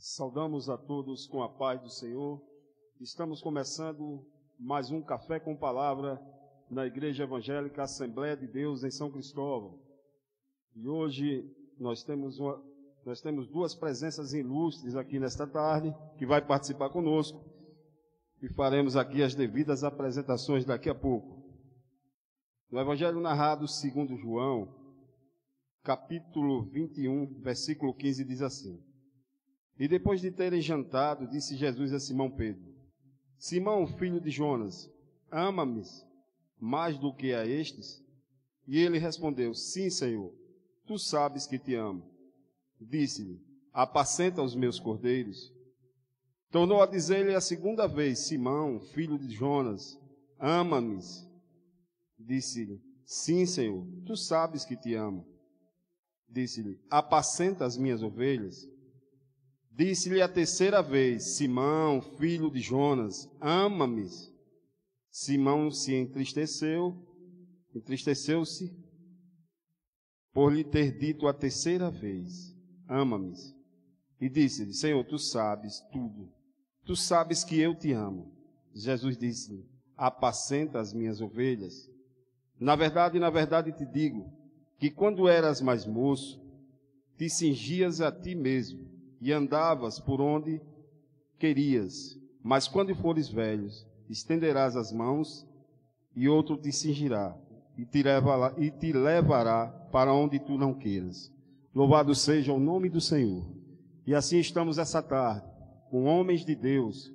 Saudamos a todos com a paz do Senhor. Estamos começando mais um Café com Palavra na Igreja Evangélica Assembleia de Deus em São Cristóvão. E hoje nós temos duas presenças ilustres aqui nesta tarde, que vai participar conosco, e faremos aqui as devidas apresentações daqui a pouco. No Evangelho narrado segundo João, capítulo 21, versículo 15, diz assim: E depois de terem jantado, disse Jesus a Simão Pedro: Simão, filho de Jonas, ama-me mais do que a estes? E ele respondeu: Sim, Senhor, tu sabes que te amo. Disse-lhe: Apacenta os meus cordeiros. Tornou a dizer-lhe a segunda vez: Simão, filho de Jonas, ama-me? Disse-lhe: Sim, Senhor, tu sabes que te amo. Disse-lhe: Apacenta as minhas ovelhas. Disse-lhe a terceira vez: Simão, filho de Jonas, ama-me? Simão se entristeceu-se por lhe ter dito a terceira vez: ama-me. E disse-lhe: Senhor, tu sabes tudo. Tu sabes que eu te amo. Jesus disse-lhe: Apacenta as minhas ovelhas. Na verdade te digo que quando eras mais moço, te cingias a ti mesmo e andavas por onde querias. Mas quando fores velhos, estenderás as mãos e outro te cingirá e te levará para onde tu não queiras. Louvado seja o nome do Senhor. E assim estamos essa tarde, com homens de Deus,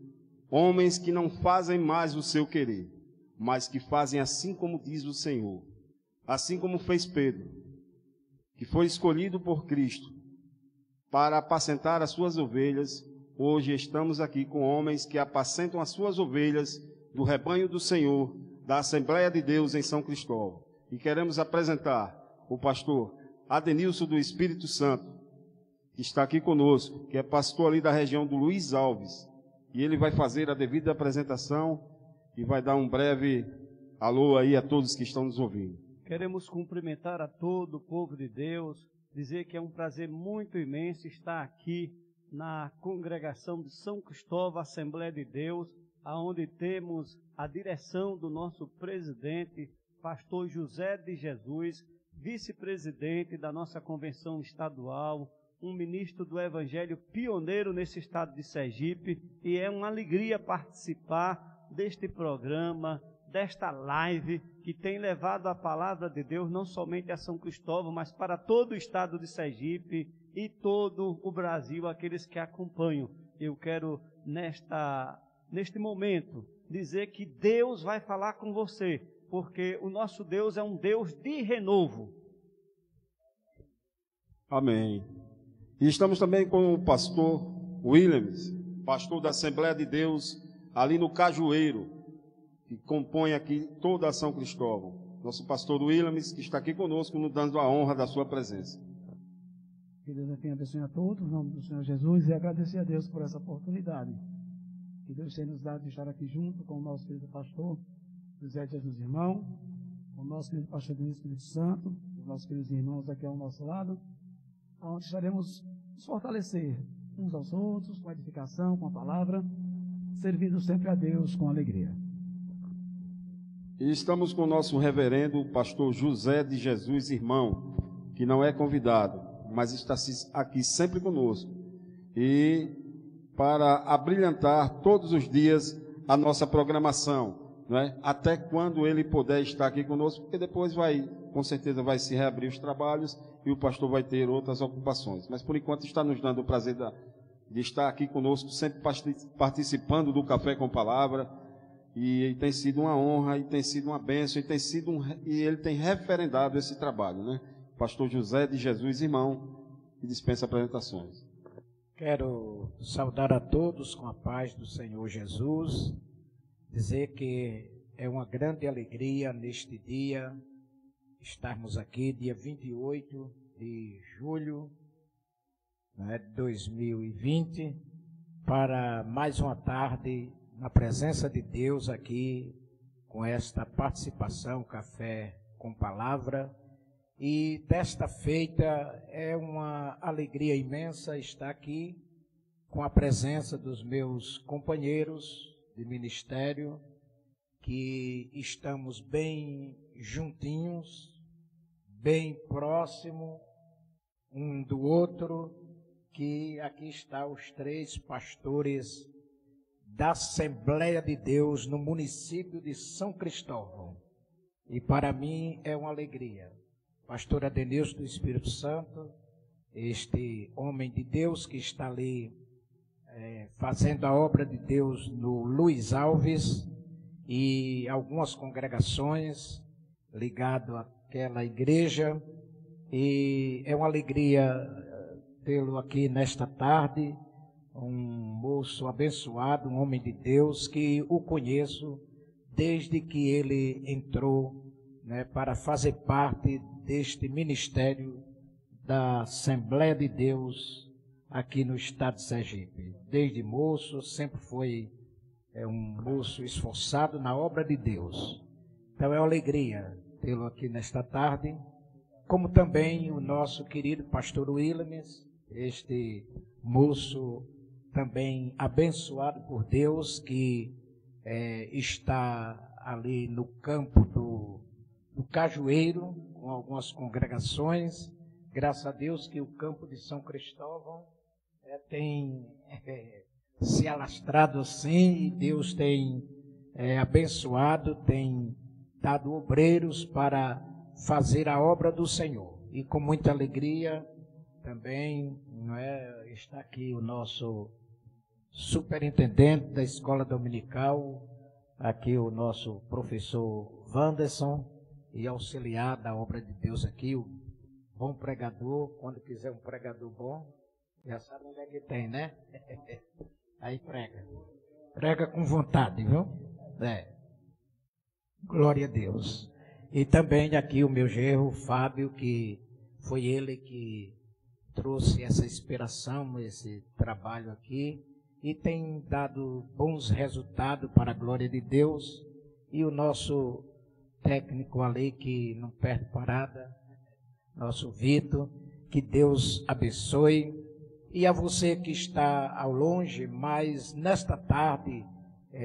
homens que não fazem mais o seu querer, mas que fazem assim como diz o Senhor. Assim como fez Pedro, que foi escolhido por Cristo para apacentar as suas ovelhas. Hoje estamos aqui com homens que apacentam as suas ovelhas do rebanho do Senhor, da Assembleia de Deus em São Cristóvão. E queremos apresentar o pastor Adenilson do Espírito Santo, que está aqui conosco, que é pastor ali da região do Luiz Alves. E ele vai fazer a devida apresentação e vai dar um breve alô aí a todos que estão nos ouvindo. Queremos cumprimentar a todo o povo de Deus, dizer que é um prazer muito imenso estar aqui na congregação de São Cristóvão, Assembleia de Deus, aonde temos a direção do nosso presidente, pastor José de Jesus, vice-presidente da nossa convenção estadual, um ministro do Evangelho pioneiro nesse estado de Sergipe, e é uma alegria participar deste programa, desta live, que tem levado a palavra de Deus não somente a São Cristóvão, mas para todo o estado de Sergipe e todo o Brasil, aqueles que acompanham. Eu quero, neste momento, dizer que Deus vai falar com você, porque o nosso Deus é um Deus de renovo. Amém. E estamos também com o pastor Williams, pastor da Assembleia de Deus, ali no Cajueiro, que compõe aqui toda a São Cristóvão. Nosso pastor Williams, que está aqui conosco, nos dando a honra da sua presença. Que Deus abençoe a todos, em nome do Senhor Jesus, e agradecer a Deus por essa oportunidade que Deus tem nos dado de estar aqui junto com o nosso querido pastor José de Jesus Irmão, com o nosso querido pastor do Espírito Santo, os nossos queridos irmãos aqui ao nosso lado, onde estaremos nos fortalecer uns aos outros, com a edificação, com a palavra, servindo sempre a Deus com alegria. E estamos com o nosso reverendo pastor José de Jesus Irmão, que não é convidado, mas está aqui sempre conosco, e para abrilhantar todos os dias a nossa programação, não é? Até quando ele puder estar aqui conosco, porque depois com certeza vai se reabrir os trabalhos e o pastor vai ter outras ocupações. Mas por enquanto está nos dando o prazer de estar aqui conosco, sempre participando do Café com Palavra. E tem sido uma honra, e tem sido uma bênção, e ele tem referendado esse trabalho, né? Pastor José de Jesus Irmão, que dispensa apresentações. Quero saudar a todos com a paz do Senhor Jesus, dizer que é uma grande alegria neste dia estarmos aqui, dia 28 de julho de 2020, para mais uma tarde na presença de Deus aqui, com esta participação, Café com Palavra. E desta feita é uma alegria imensa estar aqui com a presença dos meus companheiros de ministério, que estamos bem juntinhos, bem próximo um do outro, que aqui estão os 3 pastores da Assembleia de Deus no município de São Cristóvão. E para mim é uma alegria. Pastor Adenilson do Espírito Santo, este homem de Deus que está ali fazendo a obra de Deus no Luiz Alves, e algumas congregações ligadas àquela igreja. E é uma alegria tê-lo aqui nesta tarde, um moço abençoado, um homem de Deus, que o conheço desde que ele entrou, para fazer parte deste ministério da Assembleia de Deus aqui no estado de Sergipe. Desde moço, sempre foi um moço esforçado na obra de Deus. Então é uma alegria tê-lo aqui nesta tarde, como também o nosso querido pastor Williams, este moço também abençoado por Deus, que está ali no campo do Cajueiro, com algumas congregações. Graças a Deus que o campo de São Cristóvão tem se alastrado assim, e Deus tem abençoado, tem dado obreiros para fazer a obra do Senhor. E com muita alegria também está aqui o nosso superintendente da escola dominical, aqui o nosso professor Wanderson, e auxiliar da obra de Deus aqui, o bom pregador. Quando quiser um pregador bom, já sabe onde é que tem, né? Aí prega com vontade, viu? Glória a Deus. E também aqui o meu genro, Fábio, que foi ele que trouxe essa inspiração, esse trabalho aqui, e tem dado bons resultados para a glória de Deus. E o nosso técnico ali, que não perde parada, nosso Vitor, que Deus abençoe. E a você que está ao longe, mas nesta tarde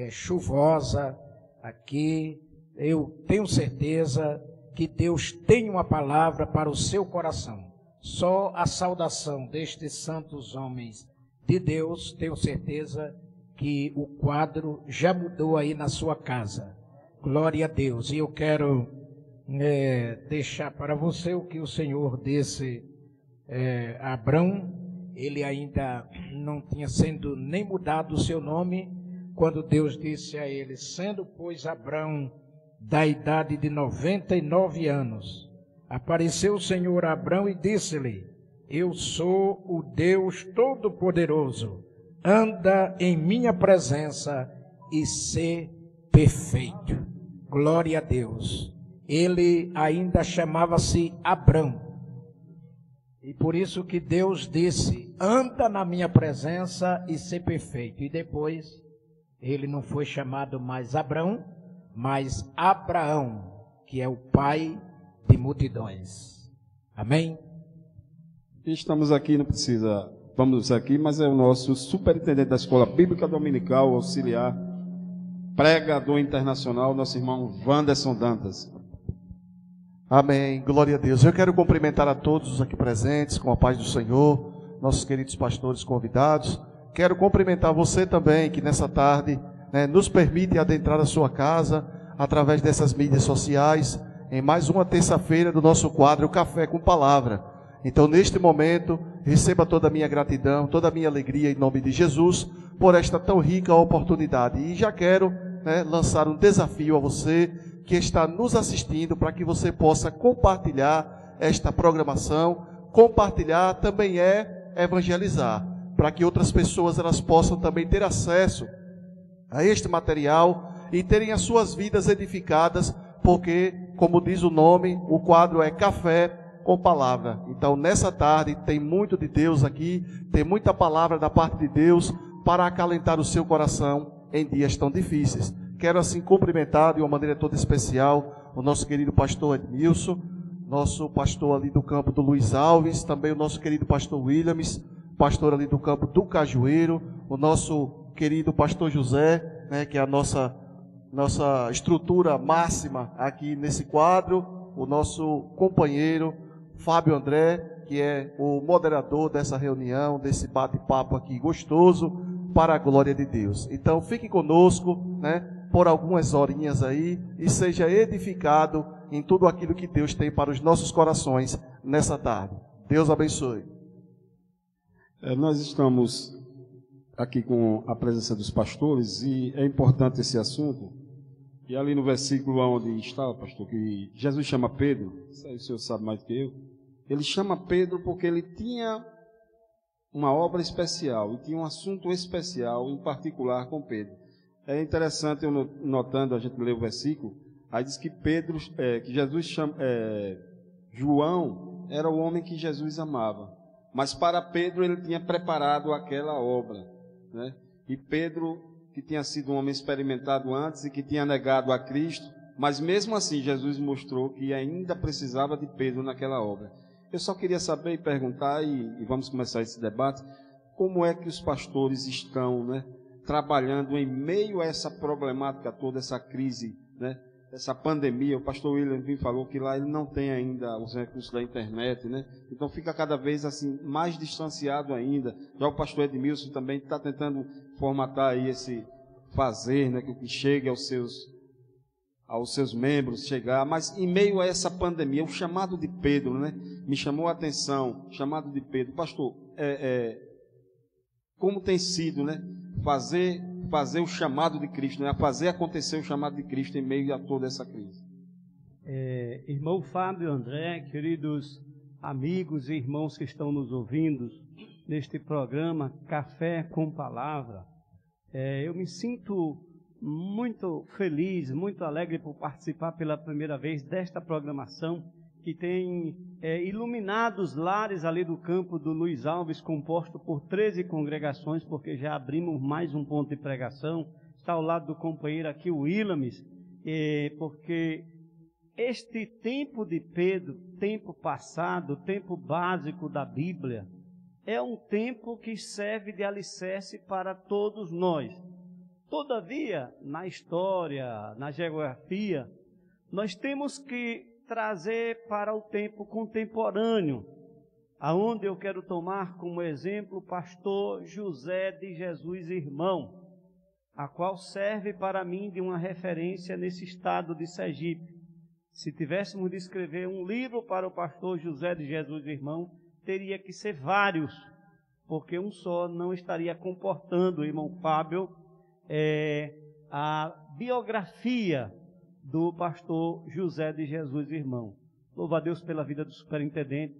chuvosa aqui, eu tenho certeza que Deus tem uma palavra para o seu coração. Só a saudação destes santos homens de Deus, tenho certeza que o quadro já mudou aí na sua casa. Glória a Deus. E eu quero deixar para você o que o Senhor disse a Abrão. Ele ainda não tinha sendo nem mudado o seu nome, quando Deus disse a ele: sendo, pois, Abrão da idade de 99 anos, apareceu o Senhor a Abrão e disse-lhe: eu sou o Deus Todo-Poderoso, anda em minha presença e sê perfeito. Glória a Deus. Ele ainda chamava-se Abrão. E por isso que Deus disse: anda na minha presença e sê perfeito. E depois ele não foi chamado mais Abrão, mas Abraão, que é o pai de multidões. Amém? Estamos aqui, não precisa, vamos aqui, mas é o nosso superintendente da Escola Bíblica Dominical, auxiliar, pregador internacional, nosso irmão Wanderson Dantas. Amém, glória a Deus. Eu quero cumprimentar a todos os aqui presentes, com a paz do Senhor, nossos queridos pastores convidados. Quero cumprimentar você também, que nessa tarde nos permite adentrar a sua casa, através dessas mídias sociais, em mais uma terça-feira do nosso quadro Café com Palavra. Então, neste momento, receba toda a minha gratidão, toda a minha alegria em nome de Jesus, por esta tão rica oportunidade. E já quero lançar um desafio a você que está nos assistindo, para que você possa compartilhar esta programação. Compartilhar também é evangelizar, para que outras pessoas elas possam também ter acesso a este material e terem as suas vidas edificadas, porque, como diz o nome, o quadro é Café com Palavra. Então, nessa tarde, tem muito de Deus aqui, tem muita palavra da parte de Deus para acalentar o seu coração em dias tão difíceis. Quero assim cumprimentar de uma maneira toda especial o nosso querido pastor Edmilson, nosso pastor ali do campo do Luiz Alves, também o nosso querido pastor Williams, pastor ali do campo do Cajueiro, o nosso querido pastor José, né, que é a nossa estrutura máxima aqui nesse quadro, o nosso companheiro Fábio André, que é o moderador dessa reunião, desse bate-papo aqui gostoso, para a glória de Deus. Então fique conosco, né, por algumas horinhas aí, e seja edificado em tudo aquilo que Deus tem para os nossos corações nessa tarde. Deus abençoe. Nós estamos aqui com a presença dos pastores e é importante esse assunto. E ali no versículo onde está, pastor, que Jesus chama Pedro, isso aí o senhor sabe mais do que eu, ele chama Pedro porque ele tinha uma obra especial e tinha um assunto especial em particular com Pedro. É interessante eu notando, a gente lê o versículo, aí diz que Pedro, que Jesus chama, João era o homem que Jesus amava, mas para Pedro ele tinha preparado aquela obra, né? E Pedro, que tinha sido um homem experimentado antes e que tinha negado a Cristo, mas mesmo assim Jesus mostrou que ainda precisava de Pedro naquela obra. Eu só queria saber e perguntar, e vamos começar esse debate, como é que os pastores estão, né, trabalhando em meio a essa problemática toda, essa crise, né, essa pandemia. O pastor William falou que lá ele não tem ainda os recursos da internet, né? Então fica cada vez assim mais distanciado ainda. Já o pastor Edmilson também está tentando formatar aí esse fazer, né, que chegue aos seus membros, chegar, mas em meio a essa pandemia, o chamado de Pedro, né, me chamou a atenção, o chamado de Pedro. Pastor, como tem sido, né, fazer o chamado de Cristo, né, fazer acontecer o chamado de Cristo em meio a toda essa crise? Irmão Fábio André, queridos amigos e irmãos que estão nos ouvindo neste programa Café com Palavra, eu me sinto muito feliz, muito alegre por participar pela primeira vez desta programação que tem iluminado os lares ali do campo do Luiz Alves, composto por 13 congregações, porque já abrimos mais um ponto de pregação. Está ao lado do companheiro aqui, o Ilames, porque este tempo de Pedro, tempo passado, tempo básico da Bíblia, é um tempo que serve de alicerce para todos nós. Todavia, na história, na geografia, nós temos que trazer para o tempo contemporâneo, aonde eu quero tomar como exemplo o pastor José de Jesus Irmão, a qual serve para mim de uma referência nesse estado de Sergipe. Se tivéssemos de escrever um livro para o pastor José de Jesus Irmão, teria que ser vários, porque um só não estaria comportando, irmão Fábio, a biografia do pastor José de Jesus Irmão. Louva a Deus pela vida do superintendente.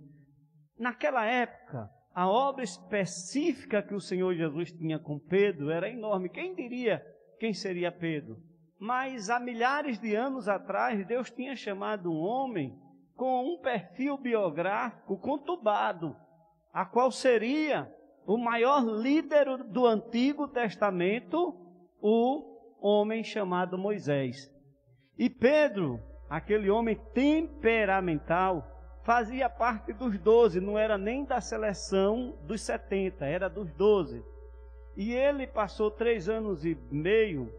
Naquela época, a obra específica que o Senhor Jesus tinha com Pedro era enorme. Quem diria quem seria Pedro? Mas há milhares de anos atrás, Deus tinha chamado um homem com um perfil biográfico conturbado, a qual seria o maior líder do Antigo Testamento, o homem chamado Moisés. E Pedro, aquele homem temperamental, fazia parte dos 12, não era nem da seleção dos 70, era dos 12. E ele passou 3 anos e meio,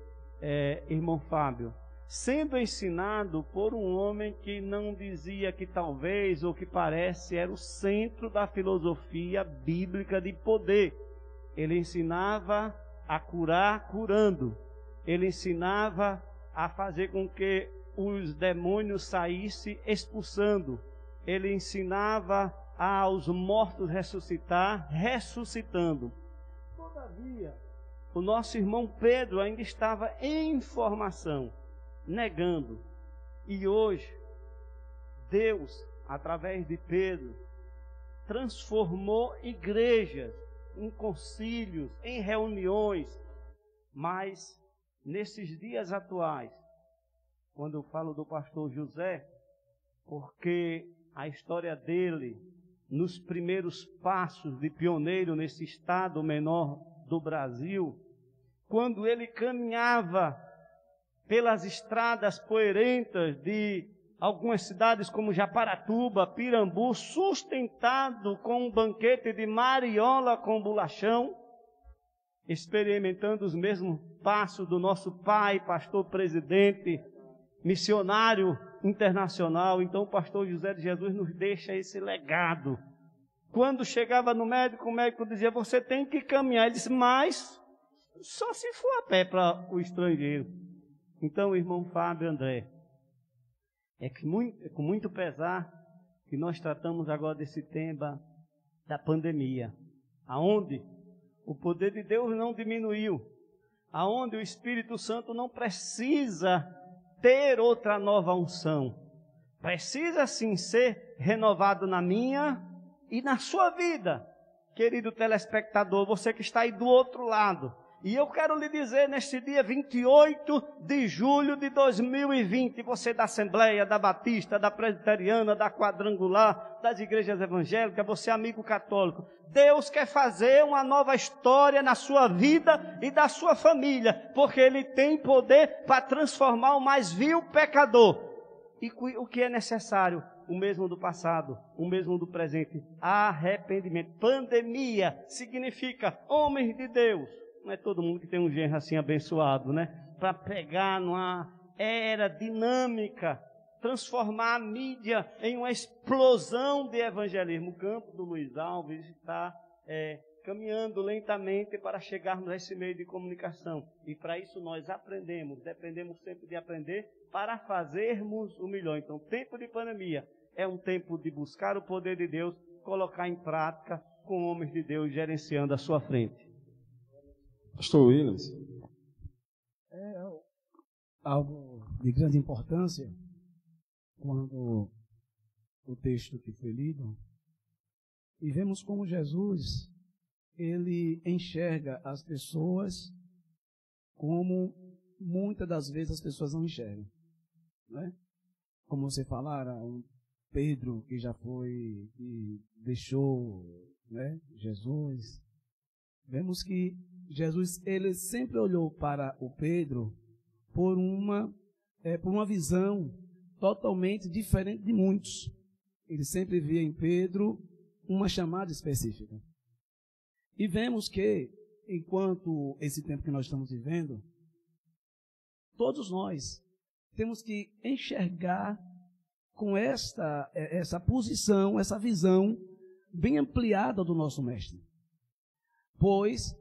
irmão Fábio, sendo ensinado por um homem que não dizia que talvez ou que parece era o centro da filosofia bíblica de poder. Ele ensinava a curar curando. Ele ensinava a fazer com que os demônios saíssem expulsando. Ele ensinava aos mortos ressuscitar, ressuscitando. Todavia, o nosso irmão Pedro ainda estava em formação, negando. E hoje, Deus, através de Pedro, transformou igrejas em concílios, em reuniões. Mas, nesses dias atuais, quando eu falo do pastor José, porque a história dele, nos primeiros passos de pioneiro nesse estado menor do Brasil, quando ele caminhava pelas estradas poeirentas de algumas cidades como Japaratuba, Pirambu, sustentado com um banquete de mariola com bolachão, experimentando os mesmos passos do nosso pai, pastor presidente, missionário internacional. Então o pastor José de Jesus nos deixa esse legado. Quando chegava no médico, o médico dizia, você tem que caminhar. Ele disse, mas só se for a pé para o estrangeiro. Então, irmão Fábio André, é com muito pesar que nós tratamos agora desse tema da pandemia, aonde o poder de Deus não diminuiu, aonde o Espírito Santo não precisa ter outra nova unção, precisa sim ser renovado na minha e na sua vida, querido telespectador, você que está aí do outro lado. E eu quero lhe dizer, neste dia 28 de julho de 2020, você da Assembleia, da Batista, da Presbiteriana, da Quadrangular, das igrejas evangélicas, você amigo católico, Deus quer fazer uma nova história na sua vida e da sua família, porque Ele tem poder para transformar o mais vil pecador. E o que é necessário? O mesmo do passado, o mesmo do presente, arrependimento. Pandemia significa homens de Deus. Não é todo mundo que tem um genro assim abençoado, né? Para pegar numa era dinâmica, transformar a mídia em uma explosão de evangelismo. O campo do Luiz Alves está caminhando lentamente para chegarmos a esse meio de comunicação. E para isso nós dependemos sempre de aprender para fazermos o melhor. Então, tempo de pandemia é um tempo de buscar o poder de Deus, colocar em prática com homens de Deus gerenciando a sua frente. Pastor Williams. É algo de grande importância quando o texto que foi lido, e vemos como Jesus, ele enxerga as pessoas como muitas das vezes as pessoas não enxergam, né? Como você falara, um Pedro que já foi, que deixou, né, Jesus. Vemos que Jesus, ele sempre olhou para o Pedro por uma visão totalmente diferente de muitos. Ele sempre via em Pedro uma chamada específica. E vemos que, enquanto esse tempo que nós estamos vivendo, todos nós temos que enxergar com essa posição, essa visão bem ampliada do nosso Mestre. Pois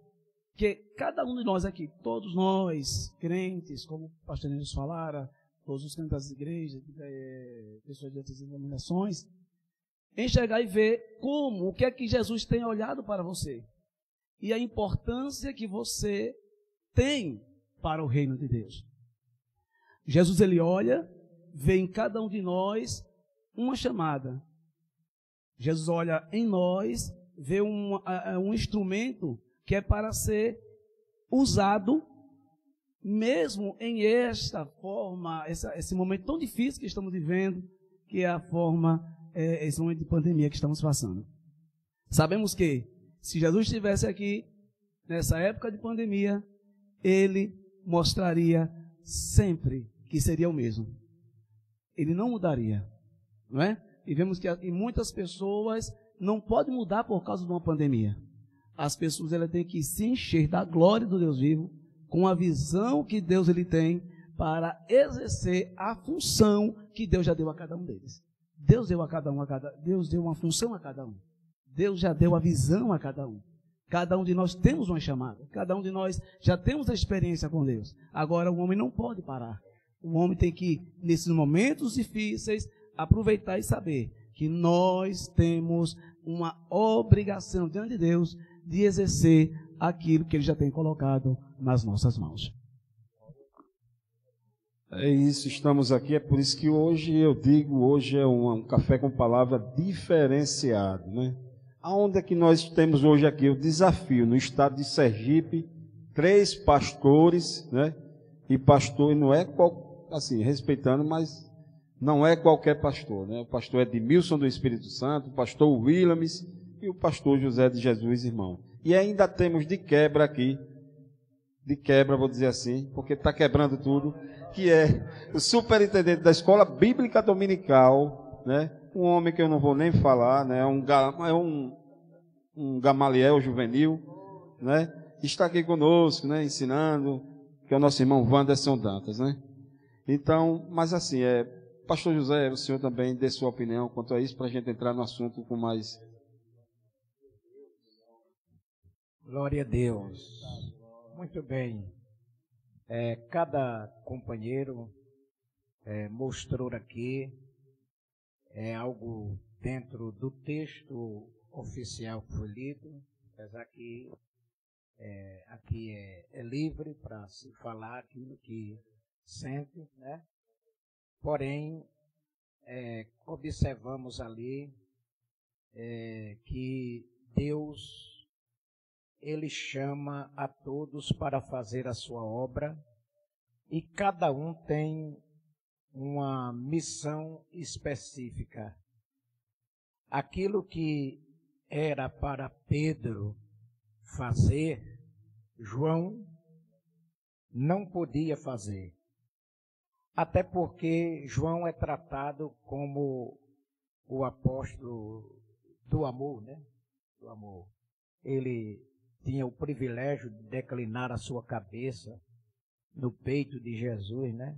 que cada um de nós aqui, todos nós, crentes, como o pastor Nilson falara, todos os crentes das igrejas, pessoas de outras denominações, enxergar e ver o que é que Jesus tem olhado para você. E a importância que você tem para o reino de Deus. Jesus, ele olha, vê em cada um de nós uma chamada. Jesus olha em nós, vê um instrumento que é para ser usado, mesmo em esta forma, esse momento tão difícil que estamos vivendo, que é esse momento de pandemia que estamos passando. Sabemos que, se Jesus estivesse aqui, nessa época de pandemia, ele mostraria sempre que seria o mesmo. Ele não mudaria, não é? E vemos que muitas pessoas não podem mudar por causa de uma pandemia. As pessoas têm que se encher da glória do Deus vivo, com a visão que Deus ele tem para exercer a função que Deus já deu a cada um deles. Deus deu uma função a cada um. Deus já deu a visão a cada um. Cada um de nós temos uma chamada. Cada um de nós já temos a experiência com Deus. Agora o homem não pode parar. O homem tem que, nesses momentos difíceis, aproveitar e saber que nós temos uma obrigação diante de Deus de exercer aquilo que Ele já tem colocado nas nossas mãos. É isso, estamos aqui, é por isso que hoje é um café com palavra diferenciado, né? Aonde é que nós temos hoje aqui o desafio, no estado de Sergipe, 3 pastores, né? E pastor, não é assim, respeitando, mas não é qualquer pastor, né? O pastor Edmilson do Espírito Santo, o pastor Williams e o pastor José de Jesus, irmão. E ainda temos de quebra aqui de quebra, vou dizer assim, porque está quebrando tudo, que é o superintendente da Escola Bíblica Dominical, né? Um homem que eu não vou nem falar, né? Um Gamaliel juvenil, né? Está aqui conosco, né? Ensinando, que é o nosso irmão Wanderson Dantas, né? Então, mas assim, Pastor José, o senhor também dê sua opinião quanto a isso, para a gente entrar no assunto com mais... Glória a Deus. Muito bem. Cada companheiro mostrou aqui algo dentro do texto oficial que foi lido, apesar que aqui é livre para se falar aquilo que sente, né? Porém, observamos ali que Deus, Ele chama a todos para fazer a sua obra e cada um tem uma missão específica. Aquilo que era para Pedro fazer, João não podia fazer. Até porque João é tratado como o apóstolo do amor, né? Do amor. Ele tinha o privilégio de declinar a sua cabeça no peito de Jesus, né?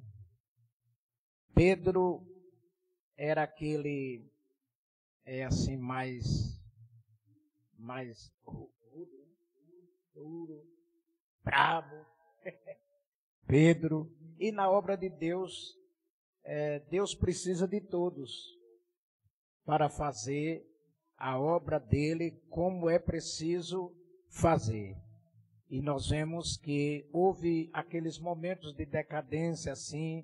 Pedro era aquele, assim, mais duro, bravo. Pedro. E na obra de Deus, Deus precisa de todos para fazer a obra dele como é preciso fazer. E nós vemos que houve aqueles momentos de decadência assim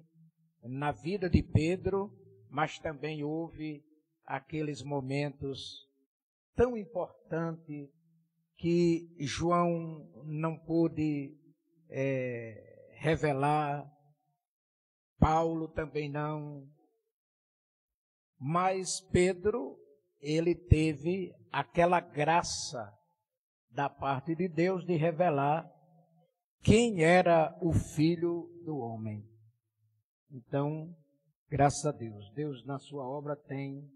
na vida de Pedro, mas também houve aqueles momentos tão importantes que João não pôde revelar, Paulo também não, mas Pedro, ele teve aquela graça da parte de Deus de revelar quem era o Filho do Homem. Então, graças a Deus, Deus na sua obra tem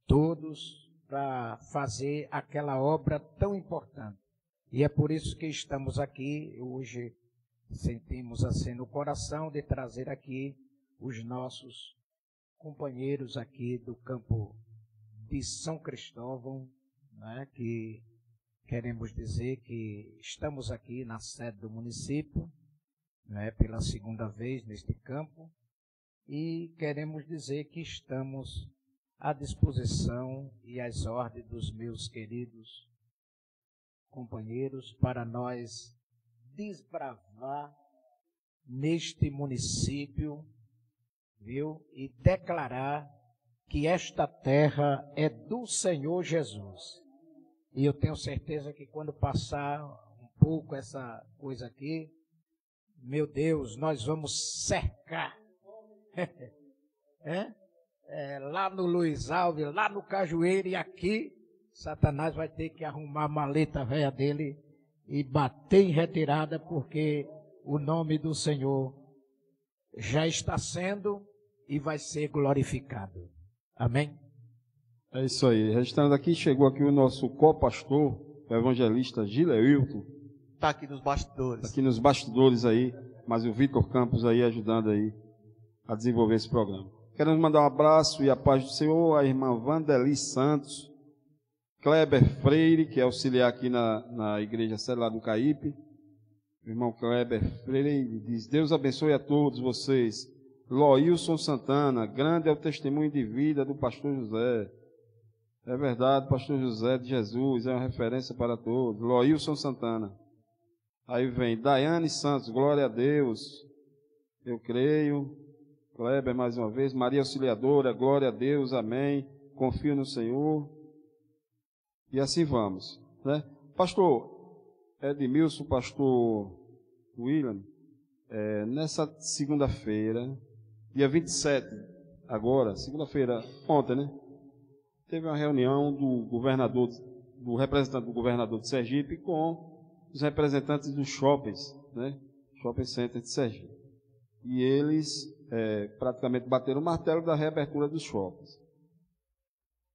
todos para fazer aquela obra tão importante. E é por isso que estamos aqui hoje, sentimos assim no coração de trazer aqui os nossos companheiros aqui do campo de São Cristóvão, né, que queremos dizer que estamos aqui na sede do município, né, pela segunda vez neste campo, e queremos dizer que estamos à disposição e às ordens dos meus queridos companheiros para nós desbravar neste município, viu? E declarar que esta terra é do Senhor Jesus. E eu tenho certeza que quando passar um pouco essa coisa aqui, meu Deus, nós vamos cercar. Lá no Luiz Alves, lá no Cajueiro e aqui, Satanás vai ter que arrumar a maleta velha dele e bater em retirada, porque o nome do Senhor já está sendo e vai ser glorificado. Amém? É isso aí. Registrando aqui, chegou aqui o nosso co-pastor, o evangelista Gileilton. Está aqui nos bastidores. Aqui nos bastidores aí, mas o Vitor Campos aí ajudando aí a desenvolver esse programa. Queremos mandar um abraço e a paz do Senhor à irmã Vandeli Santos, Kleber Freire, que é auxiliar aqui na igreja sede lá do Caípe. O irmão Kleber Freire diz: Deus abençoe a todos vocês. Loilson Santana, grande é o testemunho de vida do pastor José. É verdade, pastor José de Jesus, é uma referência para todos. Loilson Santana. Aí vem Daiane Santos, glória a Deus. Eu creio. Kleber mais uma vez. Maria Auxiliadora, glória a Deus, amém. Confio no Senhor. E assim vamos, né? Pastor Edmilson, pastor William, nessa segunda-feira, dia 27, agora, segunda-feira, ontem, né? Teve uma reunião do representante do governador de Sergipe com os representantes dos shoppings, né? Shopping Center de Sergipe. E eles praticamente bateram o martelo da reabertura dos shoppings.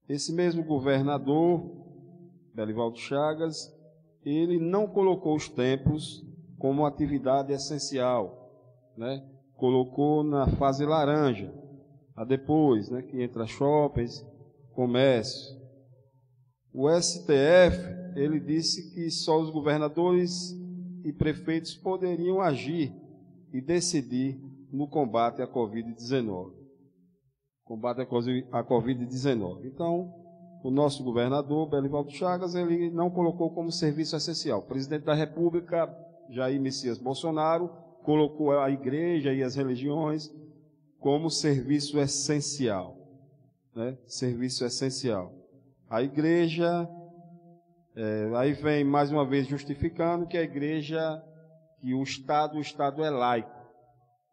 Esse mesmo governador, Belivaldo Chagas, ele não colocou os templos como atividade essencial, né? Colocou na fase laranja, a depois, né, que entra shoppings, comércio. O STF, ele disse que só os governadores e prefeitos poderiam agir e decidir no combate à Covid-19. Combate à Covid-19. Então, o nosso governador, Belivaldo Chagas, ele não colocou como serviço essencial. O presidente da República, Jair Messias Bolsonaro, colocou a igreja e as religiões como serviço essencial, né? Serviço essencial. A igreja, aí vem mais uma vez justificando que a igreja, que o Estado é laico.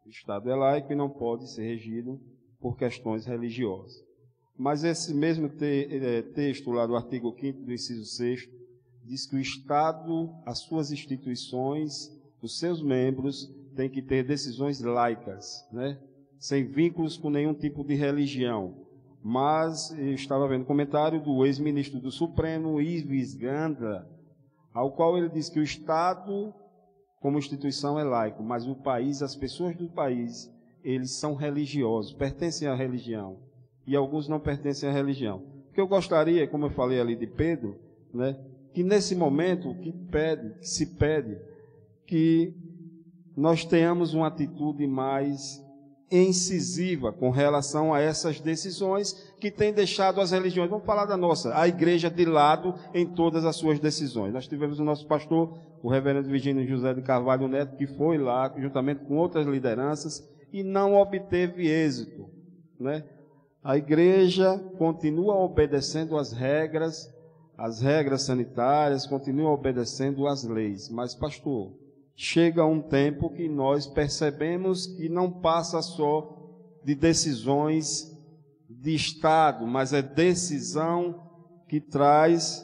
O Estado é laico e não pode ser regido por questões religiosas. Mas esse mesmo texto lá do artigo 5º do inciso 6º diz que o Estado, as suas instituições, os seus membros, têm que ter decisões laicas, né? Sem vínculos com nenhum tipo de religião. Mas eu estava vendo um comentário do ex-ministro do Supremo, Ives Gandra, ao qual ele diz que o Estado, como instituição, é laico, mas o país, as pessoas do país, eles são religiosos, pertencem à religião, e alguns não pertencem à religião. O que eu gostaria, como eu falei ali de Pedro, né, que nesse momento que se pede que nós tenhamos uma atitude mais incisiva com relação a essas decisões que têm deixado as religiões, vamos falar da nossa, a igreja de lado em todas as suas decisões. Nós tivemos o nosso pastor, o reverendo Virgínio José de Carvalho Neto, que foi lá, juntamente com outras lideranças, e não obteve êxito, né? A igreja continua obedecendo às regras sanitárias, continua obedecendo às leis, mas, pastor, chega um tempo que nós percebemos que não passa só de decisões de Estado, mas é decisão que traz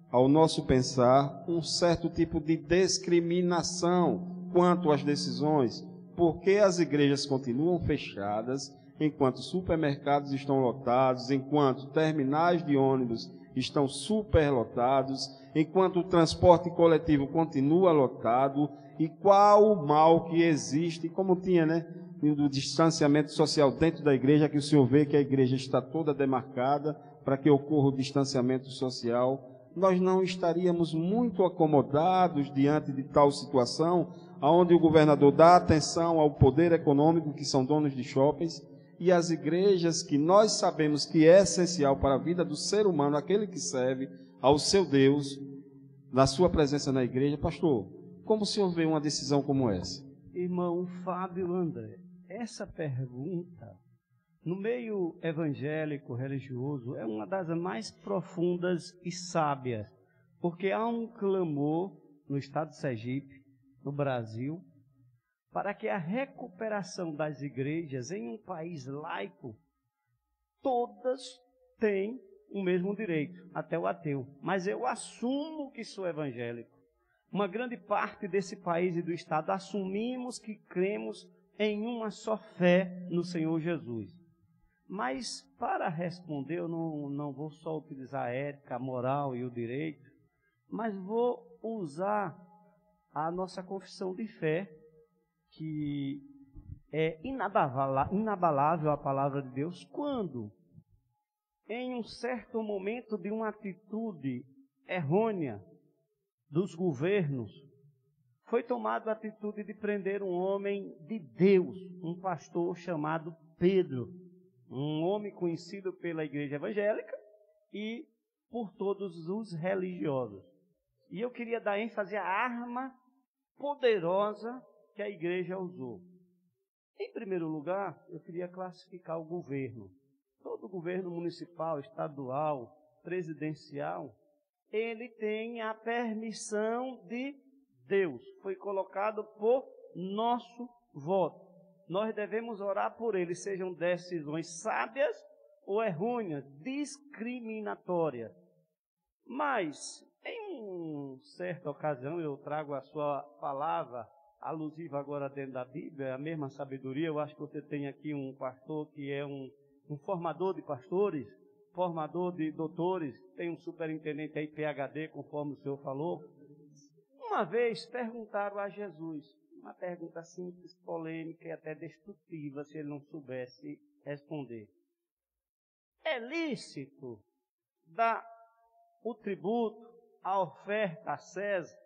ao nosso pensar um certo tipo de discriminação quanto às decisões, porque as igrejas continuam fechadas, enquanto supermercados estão lotados, enquanto terminais de ônibus estão superlotados, enquanto o transporte coletivo continua lotado, e qual o mal que existe, como tinha, né, do distanciamento social dentro da igreja, que o senhor vê que a igreja está toda demarcada para que ocorra o distanciamento social, nós não estaríamos muito acomodados diante de tal situação, onde o governador dá atenção ao poder econômico, que são donos de shoppings, e as igrejas, que nós sabemos que é essencial para a vida do ser humano, aquele que serve ao seu Deus, na sua presença na igreja. Pastor, como o senhor vê uma decisão como essa? Irmão Fábio André, essa pergunta, no meio evangélico, religioso, é uma das mais profundas e sábias, porque há um clamor no estado de Sergipe, no Brasil, para que a recuperação das igrejas em um país laico, todas têm o mesmo direito, até o ateu. Mas eu assumo que sou evangélico. Uma grande parte desse país e do estado assumimos que cremos em uma só fé no Senhor Jesus. Mas para responder, eu não vou só utilizar a ética, a moral e o direito, mas vou usar a nossa confissão de fé, que é inabalável a palavra de Deus, quando, em um certo momento de uma atitude errônea dos governos, foi tomada a atitude de prender um homem de Deus, um pastor chamado Pedro, um homem conhecido pela igreja evangélica e por todos os religiosos. E eu queria dar ênfase à arma poderosa que a igreja usou. Em primeiro lugar, eu queria classificar o governo. Todo governo municipal, estadual, presidencial, ele tem a permissão de Deus. Foi colocado por nosso voto. Nós devemos orar por ele, sejam decisões sábias ou errôneas, discriminatórias. Mas, em certa ocasião eu trago a sua palavra alusiva agora dentro da Bíblia, a mesma sabedoria. Eu acho que você tem aqui um pastor que é um formador de pastores, formador de doutores, tem um superintendente aí, PhD, conforme o senhor falou. Uma vez perguntaram a Jesus, uma pergunta simples, polêmica e até destrutiva, se ele não soubesse responder. É lícito dar o tributo, a oferta a César?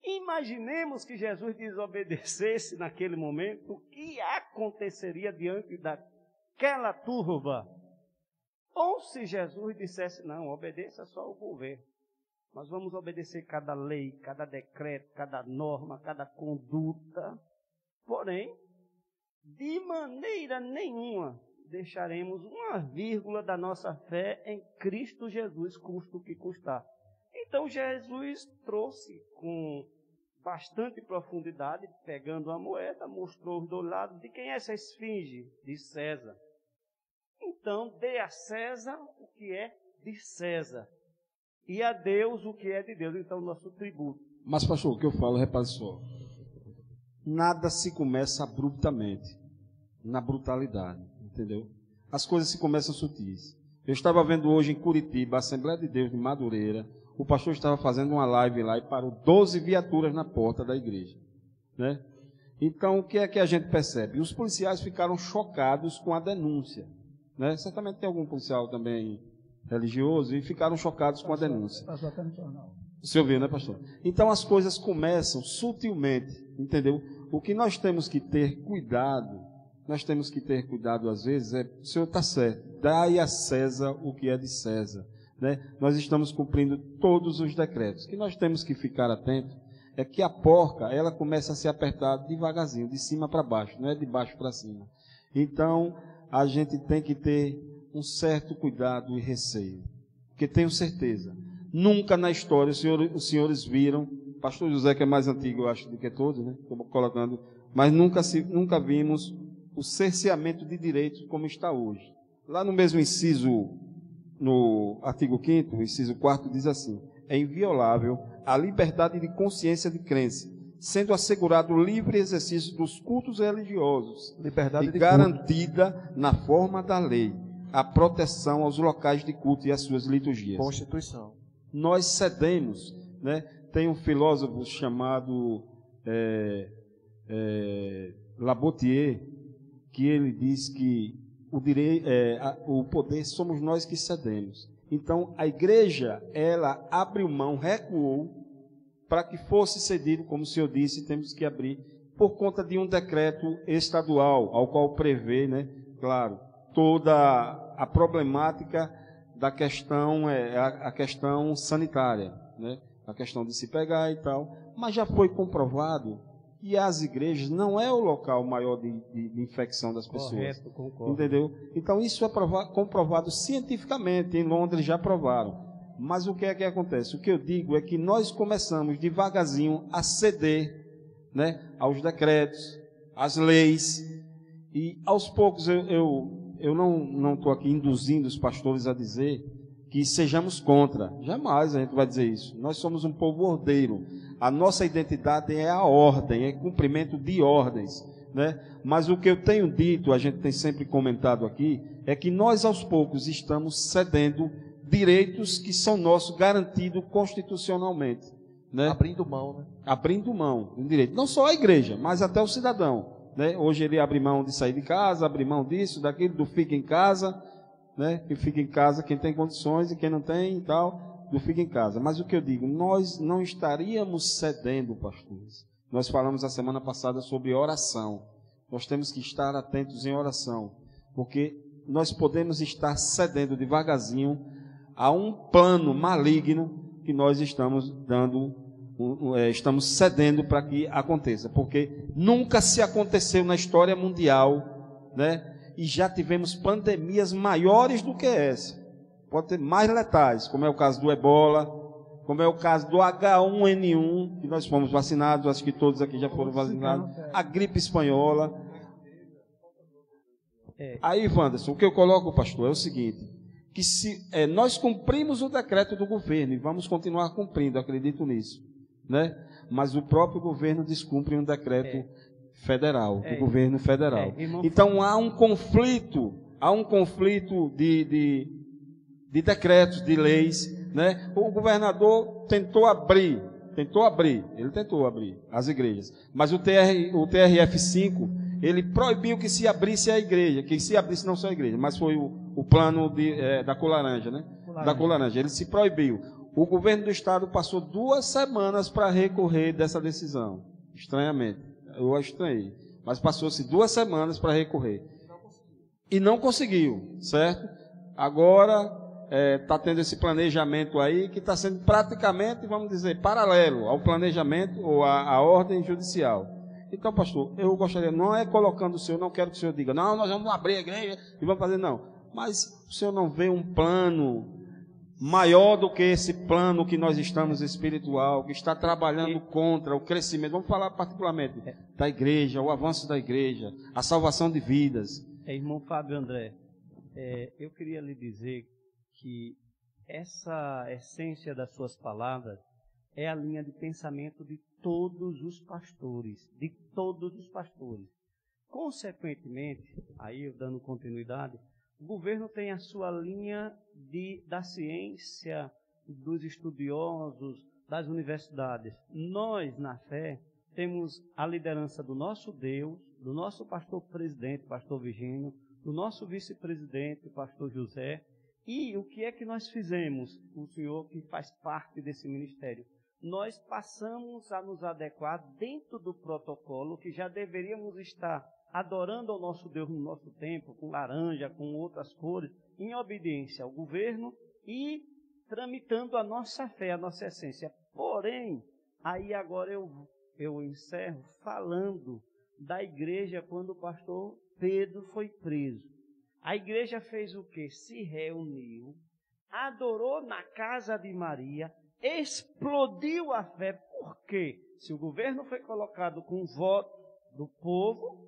Imaginemos que Jesus desobedecesse naquele momento, o que aconteceria diante daquela turba? Ou se Jesus dissesse, não, obedeça só o governo. Nós vamos obedecer cada lei, cada decreto, cada norma, cada conduta. Porém, de maneira nenhuma deixaremos uma vírgula da nossa fé em Cristo Jesus, custe o que custar. Então Jesus trouxe com bastante profundidade, pegando a moeda, mostrou os dois lados. De quem é essa esfinge? De César. Então, dê a César o que é de César, e a Deus o que é de Deus. Então, nosso tributo. Mas, pastor, o que eu falo, repare só. Nada se começa abruptamente, na brutalidade, entendeu? As coisas se começam sutis. Eu estava vendo hoje em Curitiba, a Assembleia de Deus de Madureira, o pastor estava fazendo uma live lá e parou 12 viaturas na porta da igreja, né? Então, o que é que a gente percebe? Os policiais ficaram chocados com a denúncia, né? Certamente tem algum policial também religioso e ficaram chocados com a denúncia. Passou até no jornal. Você ouviu, né, pastor? Então, as coisas começam sutilmente, entendeu? O que nós temos que ter cuidado, às vezes, o senhor está certo, dai a César o que é de César, né? Nós estamos cumprindo todos os decretos. O que nós temos que ficar atentos é que a porca, ela começa a ser apertada devagarzinho, de cima para baixo, não é de baixo para cima. Então, a gente tem que ter um certo cuidado e receio, porque tenho certeza, nunca na história os senhores viram, pastor José, que é mais antigo, eu acho, do que todos, né? Estou colocando, mas nunca vimos o cerceamento de direitos como está hoje. Lá no mesmo inciso, no artigo 5º, inciso 4º, diz assim: é inviolável a liberdade de consciência de crença, sendo assegurado o livre exercício dos cultos religiosos, Liberdade de garantida culto, na forma da lei, a proteção aos locais de culto e às suas liturgias. Constituição. Nós cedemos, né? Tem um filósofo chamado Labotier, que ele diz que o poder somos nós que cedemos. Então, a igreja, ela abriu mão, recuou, para que fosse cedido, como o senhor disse, temos que abrir, por conta de um decreto estadual, ao qual prevê, né, claro, toda a problemática da questão, a questão sanitária, né, a questão de se pegar e tal, mas já foi comprovado que as igrejas não é o local maior de infecção das pessoas. Correto, concordo. Entendeu? Então, isso é comprovado cientificamente, em Londres já provaram. Mas o que é que acontece? O que eu digo é que nós começamos devagarzinho a ceder, né, aos decretos, às leis, e aos poucos eu não estou aqui induzindo os pastores a dizer que sejamos contra. Jamais a gente vai dizer isso. Nós somos um povo ordeiro. A nossa identidade é a ordem, é cumprimento de ordens, né? Mas o que eu tenho dito, a gente tem sempre comentado aqui, é que nós aos poucos estamos cedendo direitos que são nossos, garantidos constitucionalmente, né? Abrindo mão, né? Abrindo mão de direito. Não só a igreja, mas até o cidadão, né? Hoje ele abre mão de sair de casa, abre mão disso, daquilo, do fica em casa, né? Que fica em casa quem tem condições e quem não tem e tal, do fica em casa. Mas o que eu digo, nós não estaríamos cedendo, pastores. Nós falamos a semana passada sobre oração. Nós temos que estar atentos em oração, porque nós podemos estar cedendo devagarzinho a um plano maligno que nós estamos estamos cedendo para que aconteça, porque nunca se aconteceu na história mundial, né? E já tivemos pandemias maiores do que essa, pode ter mais letais, como é o caso do Ebola, como é o caso do H1N1, que nós fomos vacinados, acho que todos aqui já foram vacinados, a gripe espanhola. Aí, Wanderson, o que eu coloco, pastor, é o seguinte, que se nós cumprimos o decreto do governo e vamos continuar cumprindo, acredito nisso, né? Mas o próprio governo descumpre um decreto federal, do governo federal. Então há um conflito de decretos, de leis, né? O governador tentou abrir as igrejas, mas o TRF5, ele proibiu que se abrisse a igreja, que se abrisse não só a igreja, mas foi o plano da cor laranja, né? Da cor laranja, ele se proibiu. O governo do estado passou 2 semanas para recorrer dessa decisão, estranhamente, eu estranhei, mas passou-se 2 semanas para recorrer, e não conseguiu, certo? Agora está tendo esse planejamento aí, que está sendo praticamente, vamos dizer, paralelo ao planejamento ou à ordem judicial. Então, pastor, eu gostaria, não é colocando o senhor, não quero que o senhor diga, não, nós vamos abrir a igreja e vamos fazer, não. Mas o senhor não vê um plano maior do que esse plano que nós estamos espiritual, que está trabalhando contra o crescimento, vamos falar particularmente da igreja, o avanço da igreja, a salvação de vidas. Irmão Fábio André, eu queria lhe dizer que essa essência das suas palavras é a linha de pensamento de todos os pastores, Consequentemente, aí eu dando continuidade, o governo tem a sua linha da ciência, dos estudiosos, das universidades. Nós, na fé, temos a liderança do nosso Deus, do nosso pastor-presidente, pastor Virgínio, do nosso vice-presidente, pastor José. E o que é que nós fizemos, o senhor que faz parte desse ministério? Nós passamos a nos adequar dentro do protocolo que já deveríamos estar adorando ao nosso Deus no nosso tempo, com laranja, com outras cores, em obediência ao governo e tramitando a nossa fé, a nossa essência. Porém, aí agora eu encerro falando da igreja quando o pastor Pedro foi preso. A igreja fez o quê? Se reuniu, adorou na casa de Maria, explodiu a fé. Por quê? Se o governo foi colocado com o voto do povo,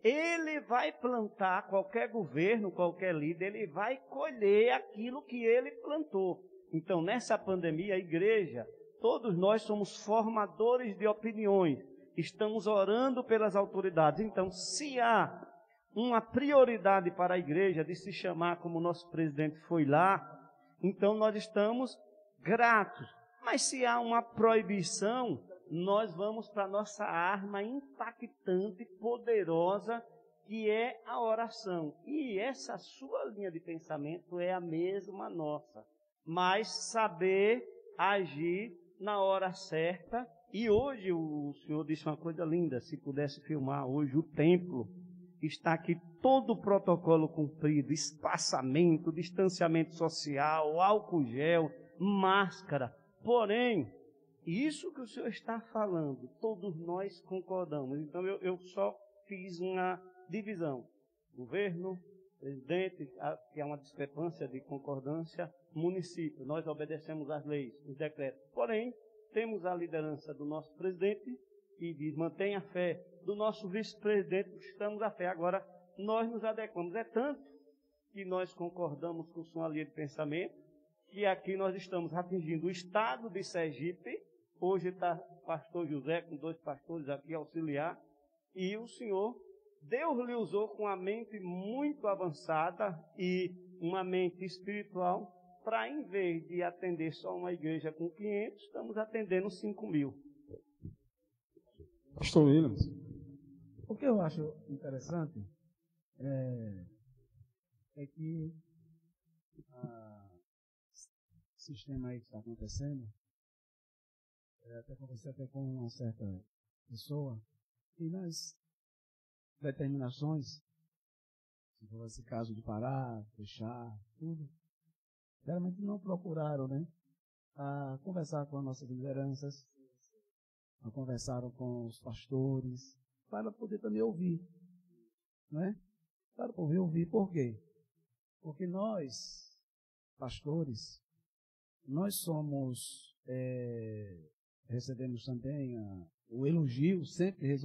ele vai plantar, qualquer governo, qualquer líder, ele vai colher aquilo que ele plantou. Então, nessa pandemia, a igreja, todos nós somos formadores de opiniões, estamos orando pelas autoridades. Então, se há uma prioridade para a igreja de se chamar como o nosso presidente foi lá, então nós estamos gratos. Mas se há uma proibição, nós vamos para a nossa arma impactante, poderosa, que é a oração. E essa sua linha de pensamento é a mesma nossa. Mas saber agir na hora certa. E hoje o senhor disse uma coisa linda, se pudesse filmar hoje o templo, está aqui todo o protocolo cumprido, espaçamento, distanciamento social, álcool gel, máscara. Porém, isso que o senhor está falando, todos nós concordamos. Então, eu só fiz uma divisão. Governo, presidente, que há uma discrepância de concordância, município. Nós obedecemos às leis, os decretos. Porém, temos a liderança do nosso presidente, que diz, mantenha a fé, do nosso vice-presidente, estamos a fé. Agora, nós nos adequamos. É tanto que nós concordamos com sua linha de pensamento, que aqui nós estamos atingindo o estado de Sergipe. Hoje está o pastor José com 2 pastores aqui auxiliar, e o senhor, Deus lhe usou com uma mente muito avançada e uma mente espiritual, para em vez de atender só uma igreja com 500, estamos atendendo 5.000. Pastor Williams. O que eu acho interessante é que o sistema aí que está acontecendo, até conversei até com uma certa pessoa, e nas determinações, se for esse caso de parar, fechar, tudo, geralmente não procuraram, né, a conversar com as nossas lideranças, conversaram com os pastores, para poder também ouvir, né? Para poder ouvir, por quê? Porque nós, pastores, nós somos, recebemos também o elogio, sempre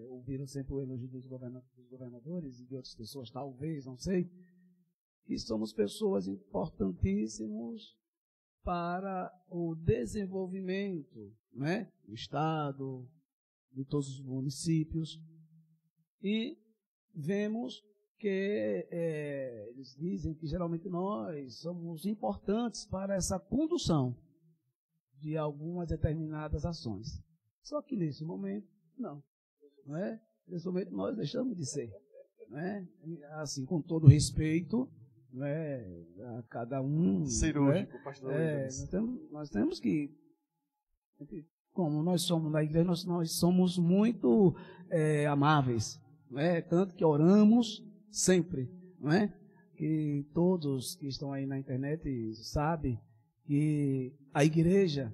ouviram sempre o elogio dos governadores e de outras pessoas, talvez, não sei, e somos pessoas importantíssimas para o desenvolvimento, né, do Estado, de todos os municípios. E vemos que eles dizem que geralmente nós somos importantes para essa condução de algumas determinadas ações. Só que nesse momento, não é? Nesse momento nós deixamos de ser, né? Assim, com todo respeito, né, a cada um. Cirúrgico, né? pastor. Nós temos que, como nós somos na igreja, nós somos muito amáveis, né? Tanto que oramos sempre, não é? Que todos que estão aí na internet sabem que a igreja,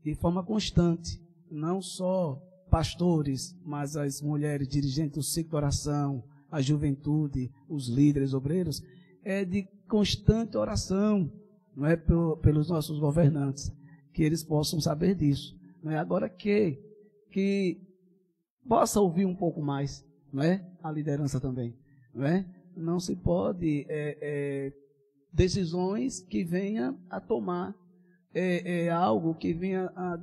de forma constante, não só pastores, mas as mulheres dirigentes do ciclo de oração, a juventude, os líderes obreiros, é de constante oração, não é, pelos nossos governantes, que eles possam saber disso, não é? Agora que possa ouvir um pouco mais, não é? A liderança também, não é? Não se pode decisões que venham a tomar algo que venha a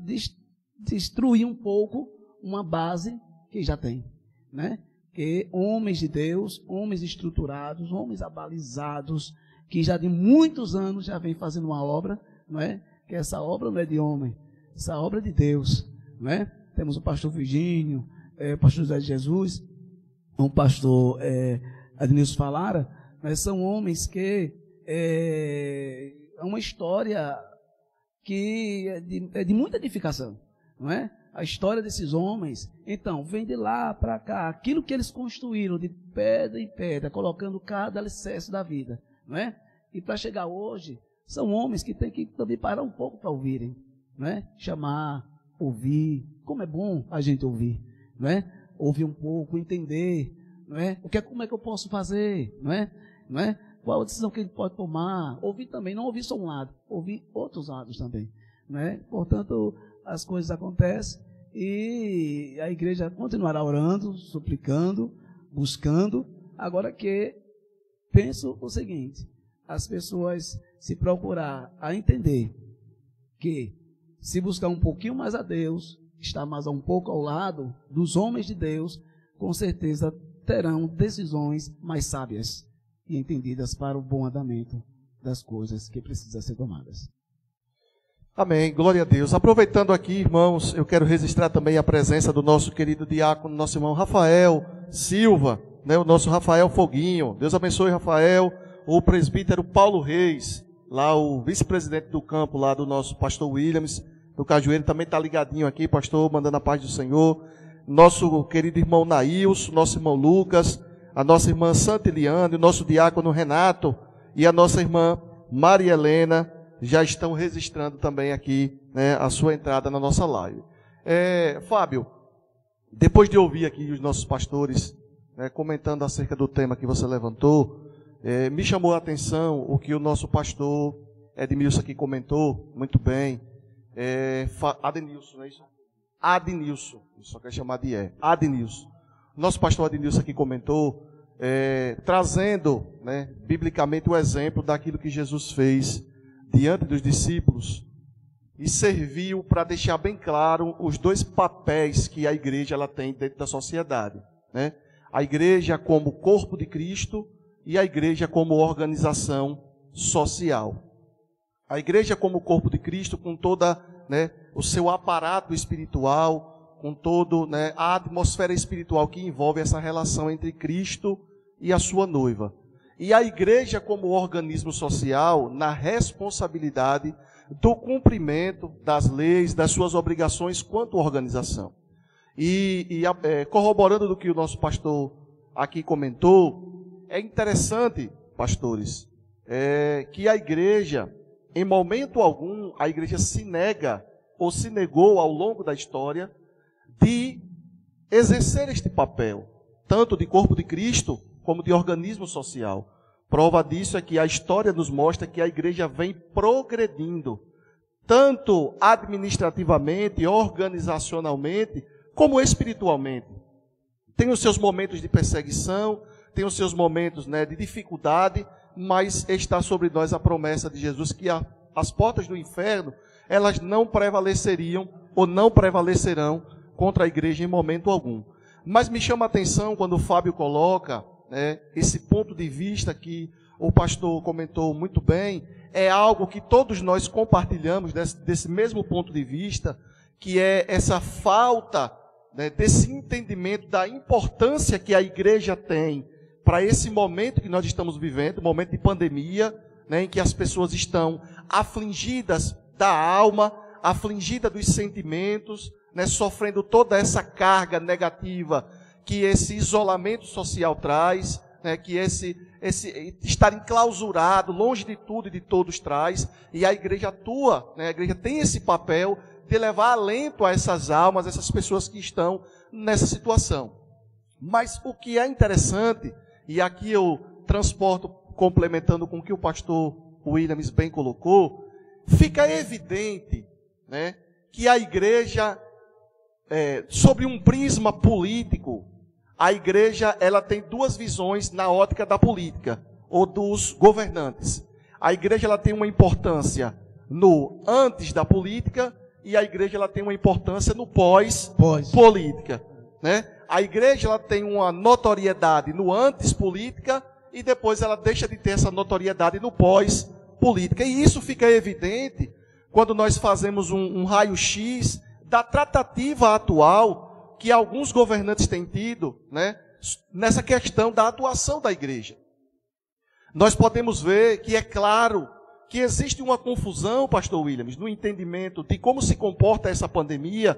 destruir um pouco uma base que já tem, né? Que homens de Deus, homens estruturados, homens abalizados, que já de muitos anos já vem fazendo uma obra, não é? Que essa obra não é de homem, essa obra é de Deus, não é? Temos o pastor Virgínio, o pastor José de Jesus, o pastor Adnilson Falara, mas são homens que é uma história que é de muita edificação, não é? A história desses homens, então, vem de lá para cá, aquilo que eles construíram de pedra em pedra, colocando cada alicerce da vida, não é? E para chegar hoje, são homens que têm que também parar um pouco para ouvirem, não é? Chamar, ouvir, como é bom a gente ouvir, não é? Ouvir um pouco, entender, não é? Como é que eu posso fazer, não é? Não é? Qual a decisão que ele pode tomar? Ouvir também, não ouvir só um lado, ouvir outros lados também, não é? Portanto, as coisas acontecem e a igreja continuará orando, suplicando, buscando. Agora que penso o seguinte, as pessoas se procurar a entender que se buscar um pouquinho mais a Deus, estar mais um pouco ao lado dos homens de Deus, com certeza terão decisões mais sábias e entendidas para o bom andamento das coisas que precisam ser tomadas. Amém, glória a Deus. Aproveitando aqui, irmãos, eu quero registrar também a presença do nosso querido diácono, nosso irmão Rafael Silva, né, o nosso Rafael Foguinho. Deus abençoe, Rafael. O presbítero Paulo Reis, lá o vice-presidente do campo, lá do nosso pastor Williams, do Cajueiro, também está ligadinho aqui, pastor, mandando a paz do Senhor. Nosso querido irmão Nailson, nosso irmão Lucas, a nossa irmã Santa Eliane, o nosso diácono Renato e a nossa irmã Maria Helena, já estão registrando também aqui, né, a sua entrada na nossa live. Fábio, depois de ouvir aqui os nossos pastores, né, comentando acerca do tema que você levantou, me chamou a atenção o que o nosso pastor Edmilson aqui comentou, muito bem. Adnilson, não é isso? Adnilson, só quer chamar de Adnilson. Nosso pastor Adnilson aqui comentou, trazendo, né, biblicamente o exemplo daquilo que Jesus fez diante dos discípulos e serviu para deixar bem claro os dois papéis que a igreja ela tem dentro da sociedade, né? A igreja como corpo de Cristo e a igreja como organização social. A igreja como corpo de Cristo, com toda, né, o seu aparato espiritual, com toda, né, a atmosfera espiritual que envolve essa relação entre Cristo e a sua noiva. E a igreja como organismo social na responsabilidade do cumprimento das leis, das suas obrigações quanto organização. Corroborando do que o nosso pastor aqui comentou, é interessante, pastores, que a igreja, em momento algum, a igreja se nega ou se negou ao longo da história de exercer este papel, tanto de corpo de Cristo como de organismo social. Prova disso é que a história nos mostra que a igreja vem progredindo, tanto administrativamente, organizacionalmente, como espiritualmente. tem os seus momentos de perseguição, tem os seus momentos, né, de dificuldade, mas está sobre nós a promessa de Jesus que as portas do inferno, elas não prevaleceriam ou não prevalecerão contra a igreja em momento algum. Mas me chama a atenção quando o Fábio coloca, né, esse ponto de vista que o pastor comentou muito bem, é algo que todos nós compartilhamos desse mesmo ponto de vista, que é essa falta, né, desse entendimento da importância que a igreja tem para esse momento que nós estamos vivendo, momento de pandemia, né, em que as pessoas estão afligidas da alma, afligidas dos sentimentos, né, sofrendo toda essa carga negativa que esse isolamento social traz, né, que esse estar enclausurado, longe de tudo e de todos traz, e a igreja atua, né, a igreja tem esse papel de levar alento a essas almas, essas pessoas que estão nessa situação. Mas o que é interessante, e aqui eu transporto, complementando com o que o pastor Williams bem colocou, fica evidente, né, que a igreja, sobre um prisma político, a igreja ela tem duas visões na ótica da política, ou dos governantes. A igreja ela tem uma importância no antes da política, e a igreja ela tem uma importância no pós-política. Né? A igreja ela tem uma notoriedade no antes política, e depois ela deixa de ter essa notoriedade no pós-política. E isso fica evidente quando nós fazemos um raio-x da tratativa atual que alguns governantes têm tido, né, nessa questão da atuação da igreja. Nós podemos ver que é claro que existe uma confusão, pastor Williams, no entendimento de como se comporta essa pandemia,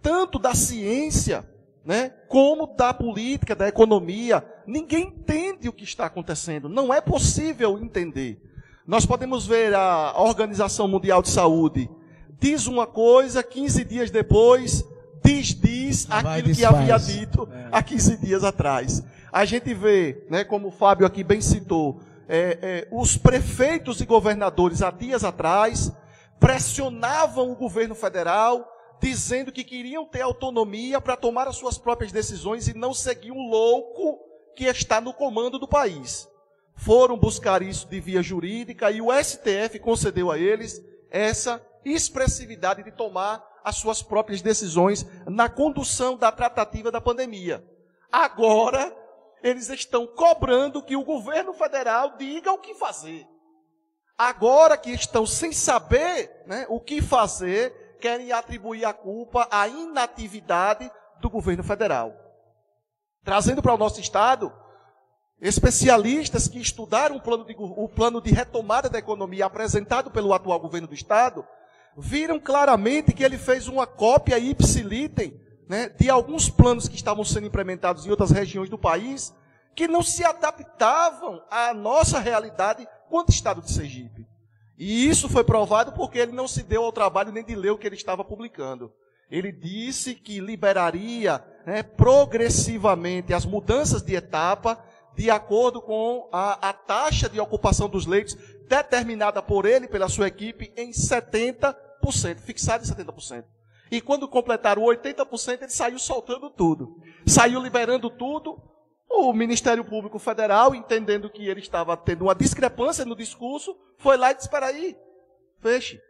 tanto da ciência, né, como da política, da economia. Ninguém entende o que está acontecendo, não é possível entender. Nós podemos ver a Organização Mundial de Saúde, diz uma coisa, 15 dias depois, diz aquilo que havia dito há 15 dias atrás. A gente vê, né, como o Fábio aqui bem citou, os prefeitos e governadores há dias atrás pressionavam o governo federal, dizendo que queriam ter autonomia para tomar as suas próprias decisões e não seguir um louco que está no comando do país. Foram buscar isso de via jurídica e o STF concedeu a eles essa expressividade de tomar as suas próprias decisões na condução da tratativa da pandemia. Agora, eles estão cobrando que o governo federal diga o que fazer. Agora que estão sem saber, né, o que fazer, querem atribuir a culpa à inatividade do governo federal. Trazendo para o nosso estado, especialistas que estudaram o plano de retomada da economia apresentado pelo atual governo do estado, viram claramente que ele fez uma cópia ipsilítem, né, de alguns planos que estavam sendo implementados em outras regiões do país, que não se adaptavam à nossa realidade quanto estado de Sergipe. E isso foi provado porque ele não se deu ao trabalho nem de ler o que ele estava publicando. Ele disse que liberaria, né, progressivamente as mudanças de etapa de acordo com a taxa de ocupação dos leitos determinada por ele, pela sua equipe, em 70%, fixada em 70%. E quando completaram 80%, ele saiu soltando tudo. Saiu liberando tudo. O Ministério Público Federal, entendendo que ele estava tendo uma discrepância no discurso, foi lá e disse, espera aí, feche.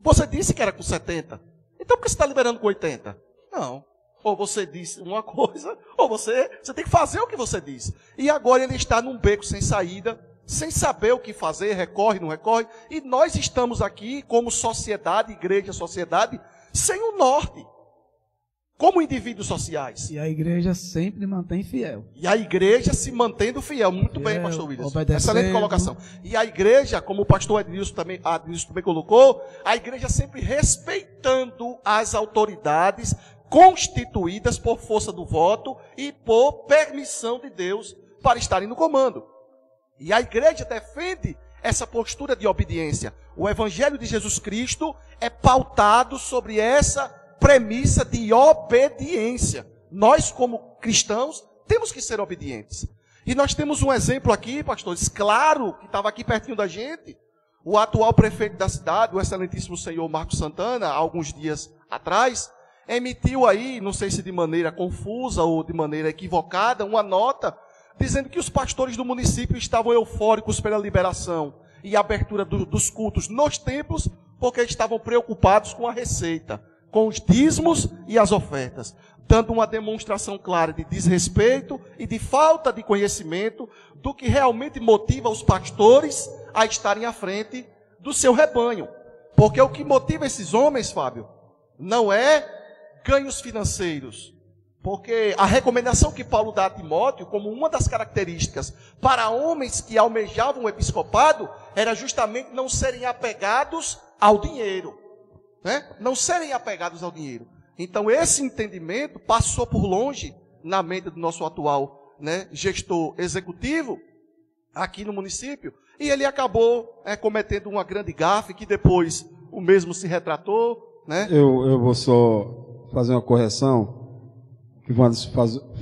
Você disse que era com 70%. Então por que você está liberando com 80%? Não. Ou você disse uma coisa, ou você tem que fazer o que você disse. E agora ele está num beco sem saída, sem saber o que fazer, recorre, não recorre. E nós estamos aqui como sociedade, igreja, sociedade, sem o norte. Como indivíduos sociais. E a igreja sempre mantém fiel. E a igreja se mantendo fiel. Muito bem, pastor Williams. Excelente colocação. E a igreja, como o pastor Adilson também colocou, a igreja sempre respeitando as autoridades constituídas por força do voto e por permissão de Deus para estarem no comando. E a igreja defende essa postura de obediência. O evangelho de Jesus Cristo é pautado sobre essa premissa de obediência. Nós, como cristãos, temos que ser obedientes. E nós temos um exemplo aqui, pastores, claro, que estava aqui pertinho da gente. O atual prefeito da cidade, o excelentíssimo senhor Marcos Santana, há alguns dias atrás, emitiu aí, não sei se de maneira confusa ou de maneira equivocada, uma nota dizendo que os pastores do município estavam eufóricos pela liberação e abertura dos cultos nos templos, porque estavam preocupados com a receita, com os dízimos e as ofertas, dando uma demonstração clara de desrespeito e de falta de conhecimento do que realmente motiva os pastores a estarem à frente do seu rebanho. Porque o que motiva esses homens, Fábio, não é ganhos financeiros. Porque a recomendação que Paulo dá a Timóteo, como uma das características para homens que almejavam o episcopado, era justamente não serem apegados ao dinheiro. Né? Não serem apegados ao dinheiro. Então esse entendimento passou por longe na mente do nosso atual, né, gestor executivo aqui no município, e ele acabou cometendo uma grande gafe, que depois o mesmo se retratou. Né? Eu vou só fazer uma correção. O que o Wanderson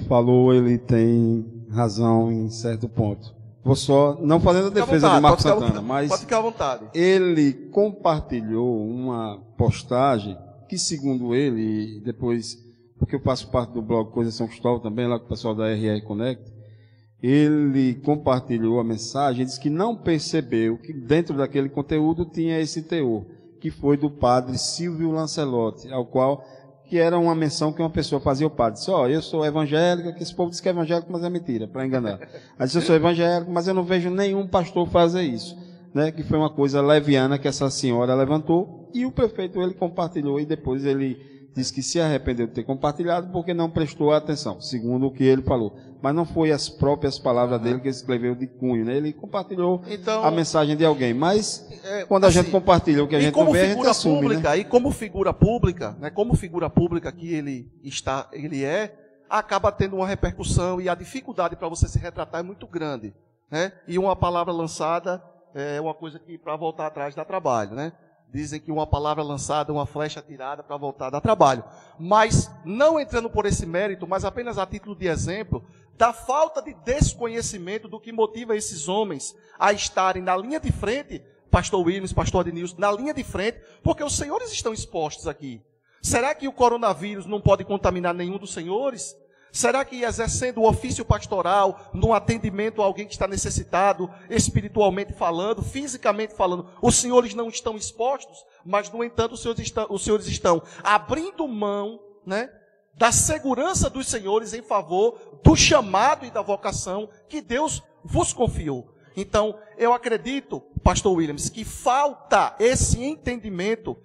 falou, ele tem razão em certo ponto. Vou só, não fazendo a defesa de Marcos Santana, mas pode ficar à vontade. Ele compartilhou uma postagem que, segundo ele, depois, porque eu faço parte do blog Coisa São Cristóvão também, lá com o pessoal da RR Connect, ele compartilhou a mensagem, disse que não percebeu que dentro daquele conteúdo tinha esse teor, que foi do padre Silvio Lancelotti, ao qual, que era uma menção que uma pessoa fazia ao padre, disse, eu sou evangélico, que esse povo diz que é evangélico, mas é mentira, para enganar. Aí disse, eu sou evangélico, mas eu não vejo nenhum pastor fazer isso, né? Que foi uma coisa leviana que essa senhora levantou, e o prefeito ele compartilhou, e depois ele disse que se arrependeu de ter compartilhado, porque não prestou atenção, segundo o que ele falou. Mas não foi as próprias palavras dele que ele escreveu de cunho, né? Ele compartilhou a mensagem de alguém, mas quando a gente compartilha o que a gente não vê, a gente assume, pública, né? E como figura pública, né, como figura pública que ele acaba tendo uma repercussão, e a dificuldade para você se retratar é muito grande, né? E uma palavra lançada é uma coisa que para voltar atrás dá trabalho, né? Dizem que uma palavra lançada, uma flecha atirada para voltar dá trabalho. Mas, não entrando por esse mérito, mas apenas a título de exemplo, da falta de desconhecimento do que motiva esses homens a estarem na linha de frente, pastor Williams, pastor Adnilson, na linha de frente, porque os senhores estão expostos aqui. Será que o coronavírus não pode contaminar nenhum dos senhores? Será que exercendo o ofício pastoral, no atendimento a alguém que está necessitado, espiritualmente falando, fisicamente falando, os senhores não estão expostos? Mas, no entanto, os senhores estão abrindo mão, né, da segurança dos senhores em favor do chamado e da vocação que Deus vos confiou. Então, eu acredito, pastor Williams, que falta esse entendimento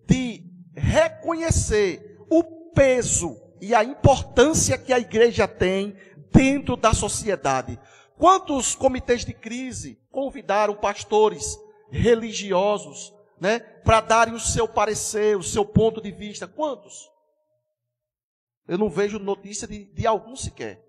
de reconhecer o peso e a importância que a igreja tem dentro da sociedade. Quantos comitês de crise convidaram pastores religiosos, né, para darem o seu parecer, o seu ponto de vista? Quantos? Eu não vejo notícia de algum sequer.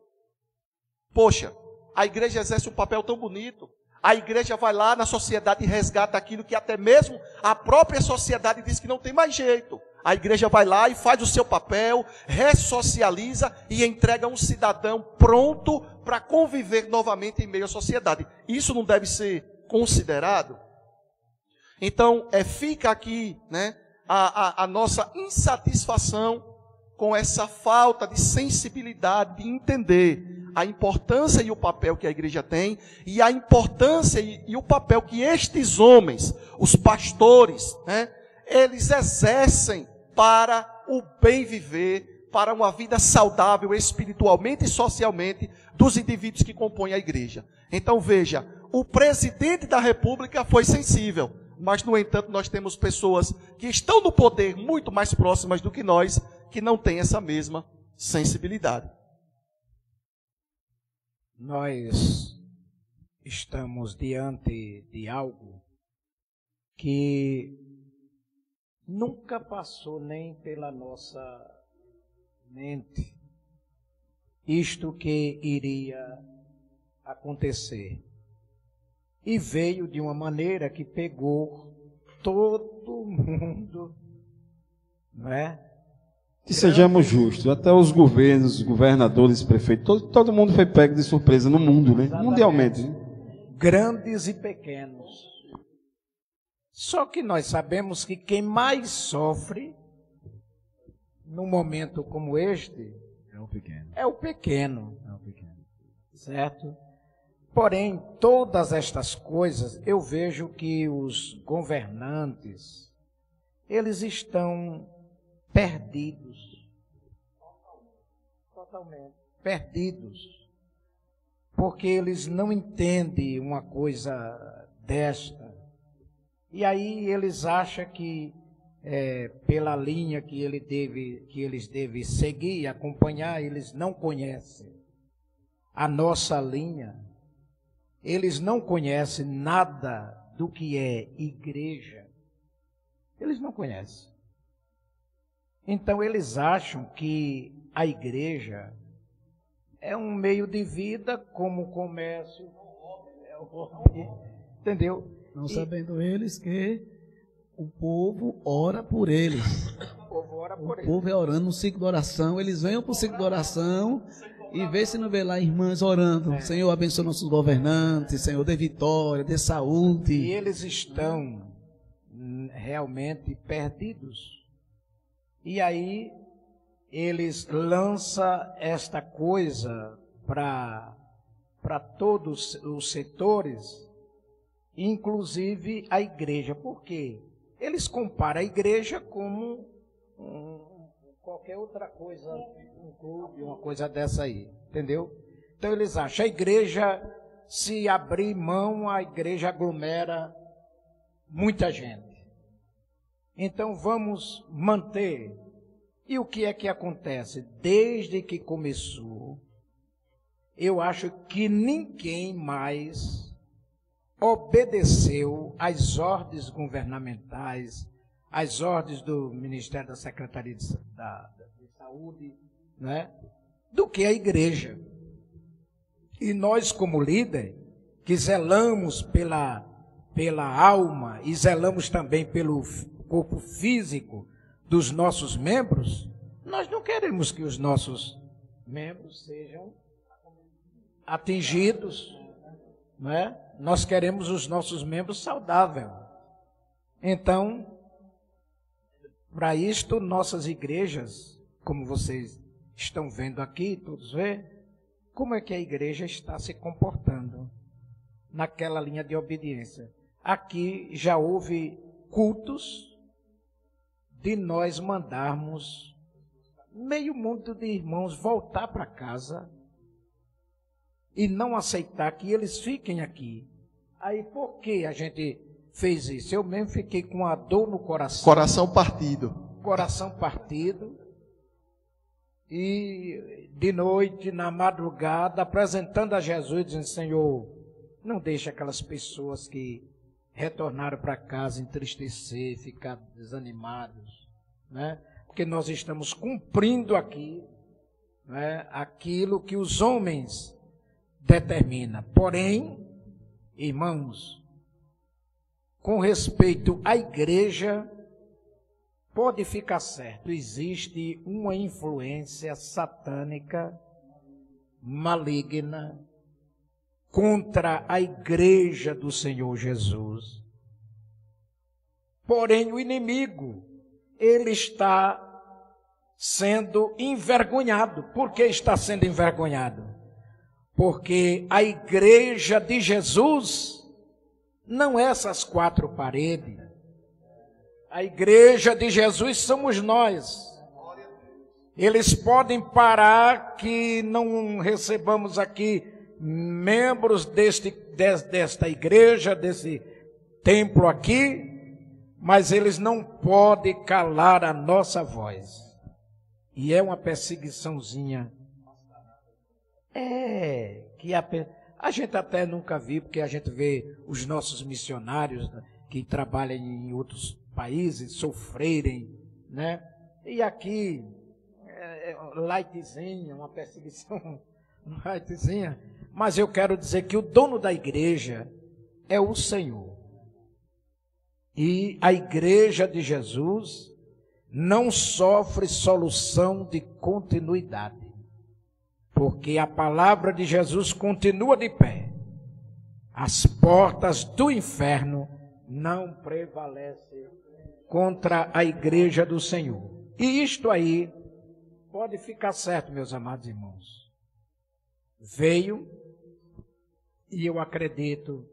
Poxa, a igreja exerce um papel tão bonito. A igreja vai lá na sociedade e resgata aquilo que até mesmo a própria sociedade diz que não tem mais jeito. A igreja vai lá e faz o seu papel, ressocializa e entrega um cidadão pronto para conviver novamente em meio à sociedade. Isso não deve ser considerado? Então, fica aqui, né, a nossa insatisfação com essa falta de sensibilidade, de entender a importância e o papel que a igreja tem, e a importância e o papel que estes homens, os pastores, né, eles exercem para o bem viver, para uma vida saudável espiritualmente e socialmente dos indivíduos que compõem a igreja. Então veja, o presidente da República foi sensível, mas no entanto nós temos pessoas que estão no poder muito mais próximas do que nós, que não têm essa mesma sensibilidade. Nós estamos diante de algo que nunca passou nem pela nossa mente isto que iria acontecer. E veio de uma maneira que pegou todo mundo, não é? Que sejamos justos, até os governos, os governadores, prefeitos, todo mundo foi pego de surpresa no mundo, né? Mundialmente. Né? Grandes e pequenos. Só que nós sabemos que quem mais sofre num momento como este, é o pequeno. Certo? Porém, todas estas coisas, eu vejo que os governantes, eles estão perdidos. Totalmente. Perdidos. Porque eles não entendem uma coisa desta. E aí eles acham que pela linha que eles devem seguir e acompanhar, eles não conhecem a nossa linha. Eles não conhecem nada do que é igreja. Eles não conhecem. Então eles acham que a igreja é um meio de vida como o comércio, entendeu? Não sabendo eles que o povo ora por eles. O povo é orando no ciclo de oração, eles vêm para o ciclo de oração e vê se não vê lá irmãs orando. Senhor, abençoe nossos governantes, Senhor, dê vitória, dê saúde. E eles estão realmente perdidos. E aí eles lançam esta coisa para todos os setores, inclusive a igreja. Por quê? Eles comparam a igreja como qualquer outra coisa, um clube, uma coisa dessa aí, entendeu? Então eles acham, a igreja, se abrir mão, a igreja aglomera muita gente. Então vamos manter. E o que é que acontece? Desde que começou, eu acho que ninguém mais obedeceu às ordens governamentais, às ordens do Ministério da Secretaria de Saúde, né? Do que a igreja. E nós, como líder, que zelamos pela alma e zelamos também pelo corpo físico dos nossos membros, nós não queremos que os nossos membros sejam atingidos, né? Nós queremos os nossos membros saudáveis. Então, para isto, nossas igrejas, como vocês estão vendo aqui, todos vê, como é que a igreja está se comportando naquela linha de obediência. Aqui já houve cultos de nós mandarmos meio mundo de irmãos voltar para casa e não aceitar que eles fiquem aqui. Aí por que a gente fez isso? Eu mesmo fiquei com a dor no coração. Coração partido. Coração partido. E de noite, na madrugada, apresentando a Jesus, dizendo, Senhor, não deixe aquelas pessoas que retornaram para casa entristecer, ficar desanimados, né? Porque nós estamos cumprindo aqui, né, aquilo que os homens determinam. Porém, irmãos, com respeito à igreja, pode ficar certo, existe uma influência satânica, maligna, contra a igreja do Senhor Jesus. Porém, o inimigo, ele está sendo envergonhado. Por que está sendo envergonhado? Porque a igreja de Jesus não é essas quatro paredes. A igreja de Jesus somos nós. Eles podem parar que não recebamos aqui membros desta igreja, desse templo aqui, mas eles não podem calar a nossa voz. E é uma perseguiçãozinha. Que a gente até nunca viu, porque a gente vê os nossos missionários que trabalham em outros países sofrerem, né? E aqui, lightzinha, uma perseguição lightzinha. Mas eu quero dizer que o dono da igreja é o Senhor. E a igreja de Jesus não sofre solução de continuidade. Porque a palavra de Jesus continua de pé. As portas do inferno não prevalecem contra a igreja do Senhor. E isto aí pode ficar certo, meus amados irmãos. Veio, e eu acredito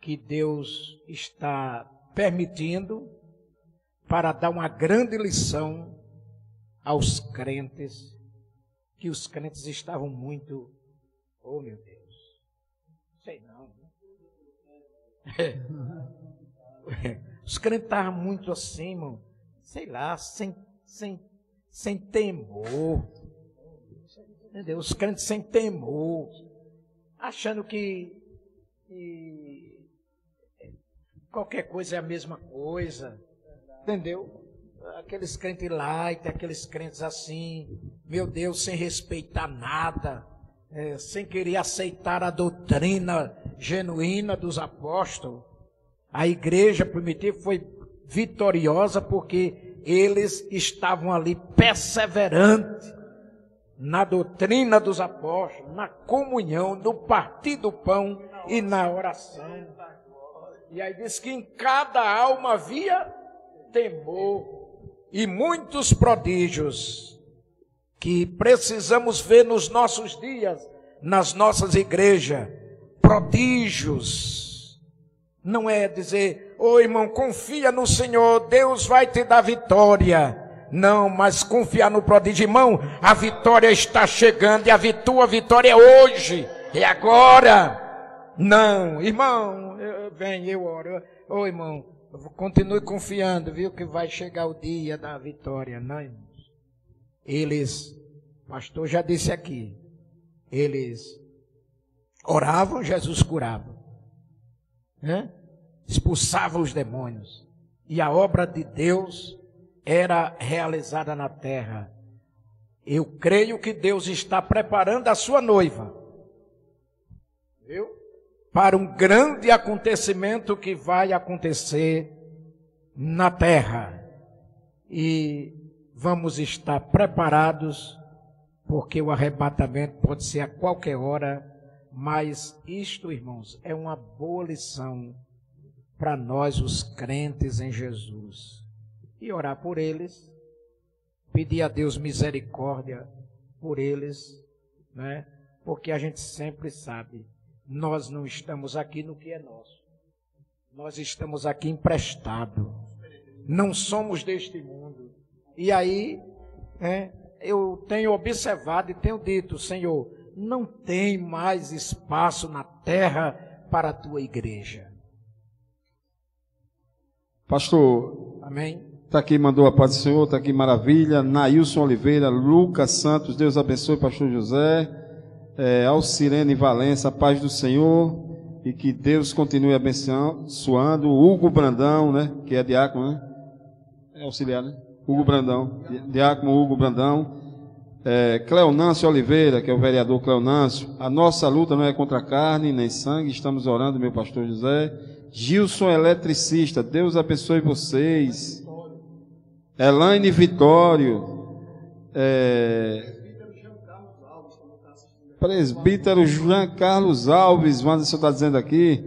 que Deus está permitindo para dar uma grande lição aos crentes, que os crentes estavam muito, oh meu Deus, sei não. Os crentes estavam muito assim, irmão, sei lá, sem temor, entendeu? Os crentes sem temor, achando que qualquer coisa é a mesma coisa, entendeu? Aqueles crentes light, aqueles crentes assim, meu Deus, sem respeitar nada, sem querer aceitar a doutrina genuína dos apóstolos. A igreja primitiva foi vitoriosa porque eles estavam ali perseverantes na doutrina dos apóstolos, na comunhão, no partir do pão e na oração. E aí diz que em cada alma havia temor e muitos prodígios que precisamos ver nos nossos dias, nas nossas igrejas. Prodígios. Não é dizer, ô irmão, confia no Senhor, Deus vai te dar vitória. Não, mas confiar no prodígio, irmão, a vitória está chegando e a tua vitória é hoje, é agora. Não, irmão, eu oro. Ô irmão, continue confiando, viu, que vai chegar o dia da vitória. Não, irmãos. Eles, o pastor já disse aqui, eles oravam, Jesus curava, né? Expulsava os demônios. E a obra de Deus era realizada na terra. Eu creio que Deus está preparando a sua noiva, viu? Para um grande acontecimento que vai acontecer na terra. E vamos estar preparados, porque o arrebatamento pode ser a qualquer hora, mas isto, irmãos, é uma boa lição para nós, os crentes em Jesus. E orar por eles, pedir a Deus misericórdia por eles, né? Porque a gente sempre sabe, nós não estamos aqui no que é nosso. Nós estamos aqui emprestado. Não somos deste mundo. E aí, eu tenho observado e tenho dito, Senhor, não tem mais espaço na terra para a tua igreja. Pastor, amém? Está aqui, mandou a paz do Senhor, está aqui, maravilha. Nailson Oliveira, Lucas Santos, Deus abençoe, pastor José. Alcirene Valença, a paz do Senhor. E que Deus continue abençoando. Hugo Brandão, né? Que é diácono, né? É auxiliar, né? Hugo Brandão, diácono Hugo Brandão. Cleonâncio Oliveira, que é o vereador Cleonâncio. A nossa luta não é contra carne nem sangue, estamos orando, meu pastor José. Gilson Eletricista, Deus abençoe vocês. Elaine Vitório, presbítero Jean Carlos Alves, Wanderson está dizendo aqui,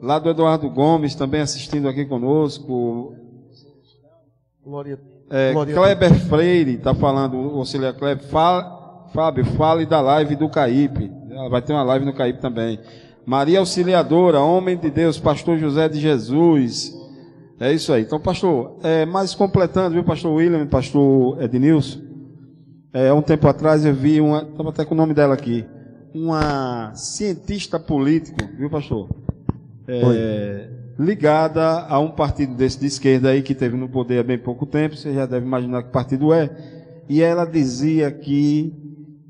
lá do Eduardo Gomes, também assistindo aqui conosco. Kleber Freire, está falando, o auxiliar Kleber, Fábio, fale da live do Caípe, vai ter uma live no Caípe também. Maria Auxiliadora, homem de Deus, pastor José de Jesus. É isso aí. Então, pastor, mas completando, viu, pastor William, pastor Ednilson, um tempo atrás eu vi estava até com o nome dela aqui, uma cientista político, viu, pastor? Ligada a um partido desse de esquerda aí, que teve no poder há bem pouco tempo, você já deve imaginar que partido é, e ela dizia que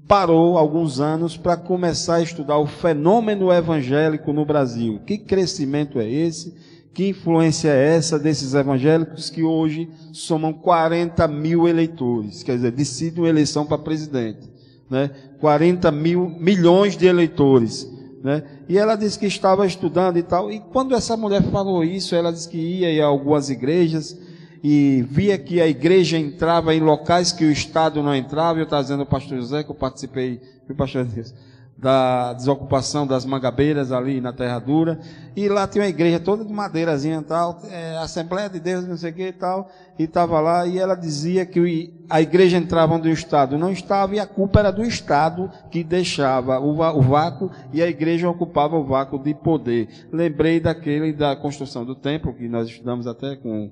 parou alguns anos para começar a estudar o fenômeno evangélico no Brasil. Que crescimento é esse? Que influência é essa desses evangélicos que hoje somam 40 mil eleitores? Quer dizer, decidem uma eleição para presidente, né? 40 milhões de eleitores, né? E ela disse que estava estudando e tal. E quando essa mulher falou isso, ela disse que ia a algumas igrejas e via que a igreja entrava em locais que o Estado não entrava. Eu estava dizendo ao pastor José, que eu participei, pastor Deus, da desocupação das Mangabeiras ali na Terra Dura, e lá tinha uma igreja toda de madeirazinha e tal, Assembleia de Deus, não sei o que e tal, e estava lá, e ela dizia que a igreja entrava onde o Estado não estava, e a culpa era do Estado que deixava o vácuo, e a igreja ocupava o vácuo de poder. Lembrei da construção do templo, que nós estudamos até com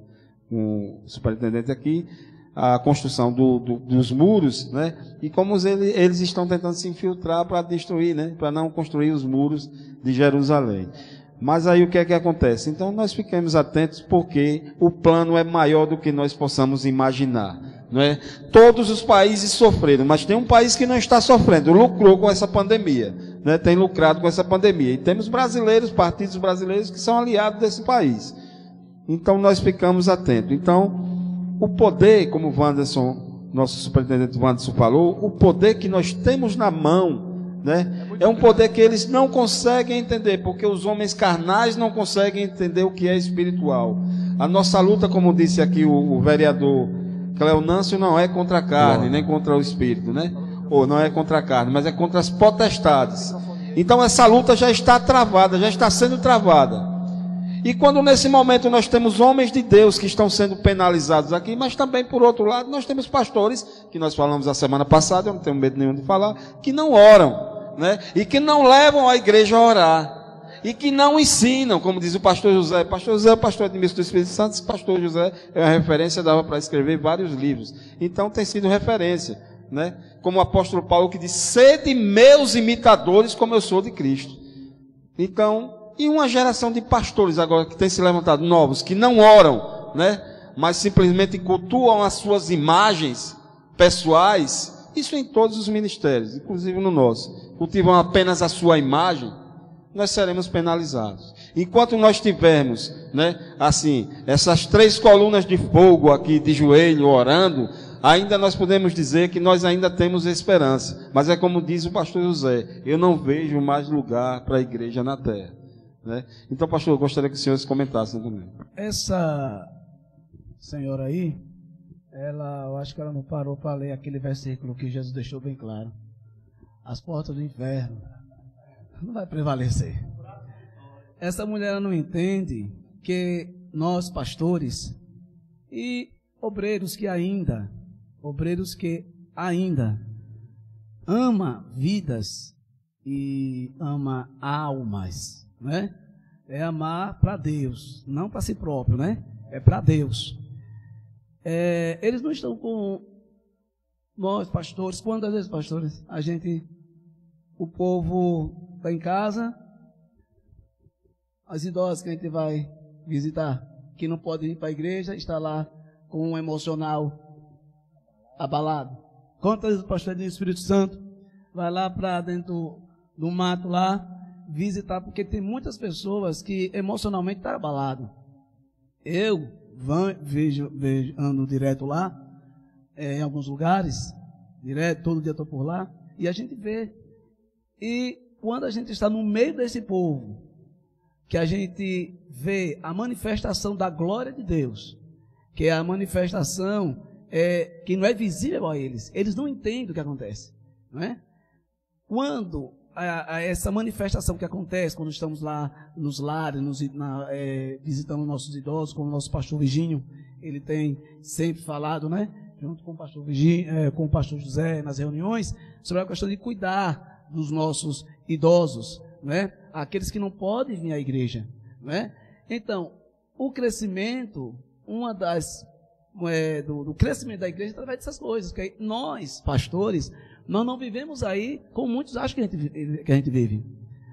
o superintendente aqui, a construção dos muros, né? E como eles estão tentando se infiltrar para destruir, né? Para não construir os muros de Jerusalém. Mas aí o que é que acontece? Então nós ficamos atentos, porque o plano é maior do que nós possamos imaginar, não é? Todos os países sofreram, mas tem um país que não está sofrendo, lucrou com essa pandemia, né? Tem lucrado com essa pandemia. E temos brasileiros, partidos brasileiros que são aliados desse país. Então nós ficamos atentos. Então, o poder, como o Wanderson, nosso superintendente Wanderson falou, o poder que nós temos na mão, né, é um poder que eles não conseguem entender, porque os homens carnais não conseguem entender o que é espiritual. A nossa luta, como disse aqui o vereador Cleonâncio, não é contra a carne, nem contra o espírito, né? Ou não é contra a carne, mas é contra as potestades. Então essa luta já está travada, já está sendo travada. E quando nesse momento nós temos homens de Deus que estão sendo penalizados aqui, mas também por outro lado nós temos pastores, que nós falamos a semana passada, eu não tenho medo nenhum de falar, que não oram, né? E que não levam a igreja a orar, e que não ensinam, como diz o pastor José. Pastor José é o pastor administrador do Espírito Santo. Esse pastor José é uma referência, dava para escrever vários livros, então tem sido referência, né? Como o apóstolo Paulo que diz: sede meus imitadores como eu sou de Cristo. Então, e uma geração de pastores agora que tem se levantado, novos, que não oram, né? Mas simplesmente cultuam as suas imagens pessoais. Isso em todos os ministérios, inclusive no nosso. Cultivam apenas a sua imagem, nós seremos penalizados. Enquanto nós tivermos, né, assim, essas 3 colunas de fogo aqui de joelho orando, ainda nós podemos dizer que nós ainda temos esperança. Mas é como diz o pastor José: eu não vejo mais lugar para a igreja na terra. Né? Então, pastor, eu gostaria que os senhores comentassem também. Essa senhora aí, eu acho que ela não parou para ler aquele versículo que Jesus deixou bem claro. As portas do inferno não vai prevalecer. Essa mulher não entende que nós, pastores e obreiros que ainda ama vidas e ama almas, né? É amar para Deus, não para si próprio, né? É para Deus. Eles não estão com nós, pastores. Quantas vezes, pastores, o povo está em casa, as idosas que a gente vai visitar, que não podem ir para a igreja, está lá com um emocional abalado. Quantas vezes o pastor do Espírito Santo vai lá para dentro do mato lá, visitar, porque tem muitas pessoas que emocionalmente estão abaladas. Eu vejo, ando direto lá, em alguns lugares, direto, todo dia estou por lá, e a gente vê. E quando a gente está no meio desse povo, que a gente vê a manifestação da glória de Deus, que é a manifestação que não é visível a eles não entendem o que acontece, não é? Quando essa manifestação que acontece quando estamos lá nos lares, visitando nossos idosos, como o nosso pastor Virgínio, ele tem sempre falado, né, junto com o pastor Virgínio, com o pastor José, nas reuniões, sobre a questão de cuidar dos nossos idosos, né, aqueles que não podem vir à igreja, né? Então, o crescimento, do crescimento da igreja através dessas coisas, que nós, pastores, nós não vivemos aí como muitos acham que a gente vive.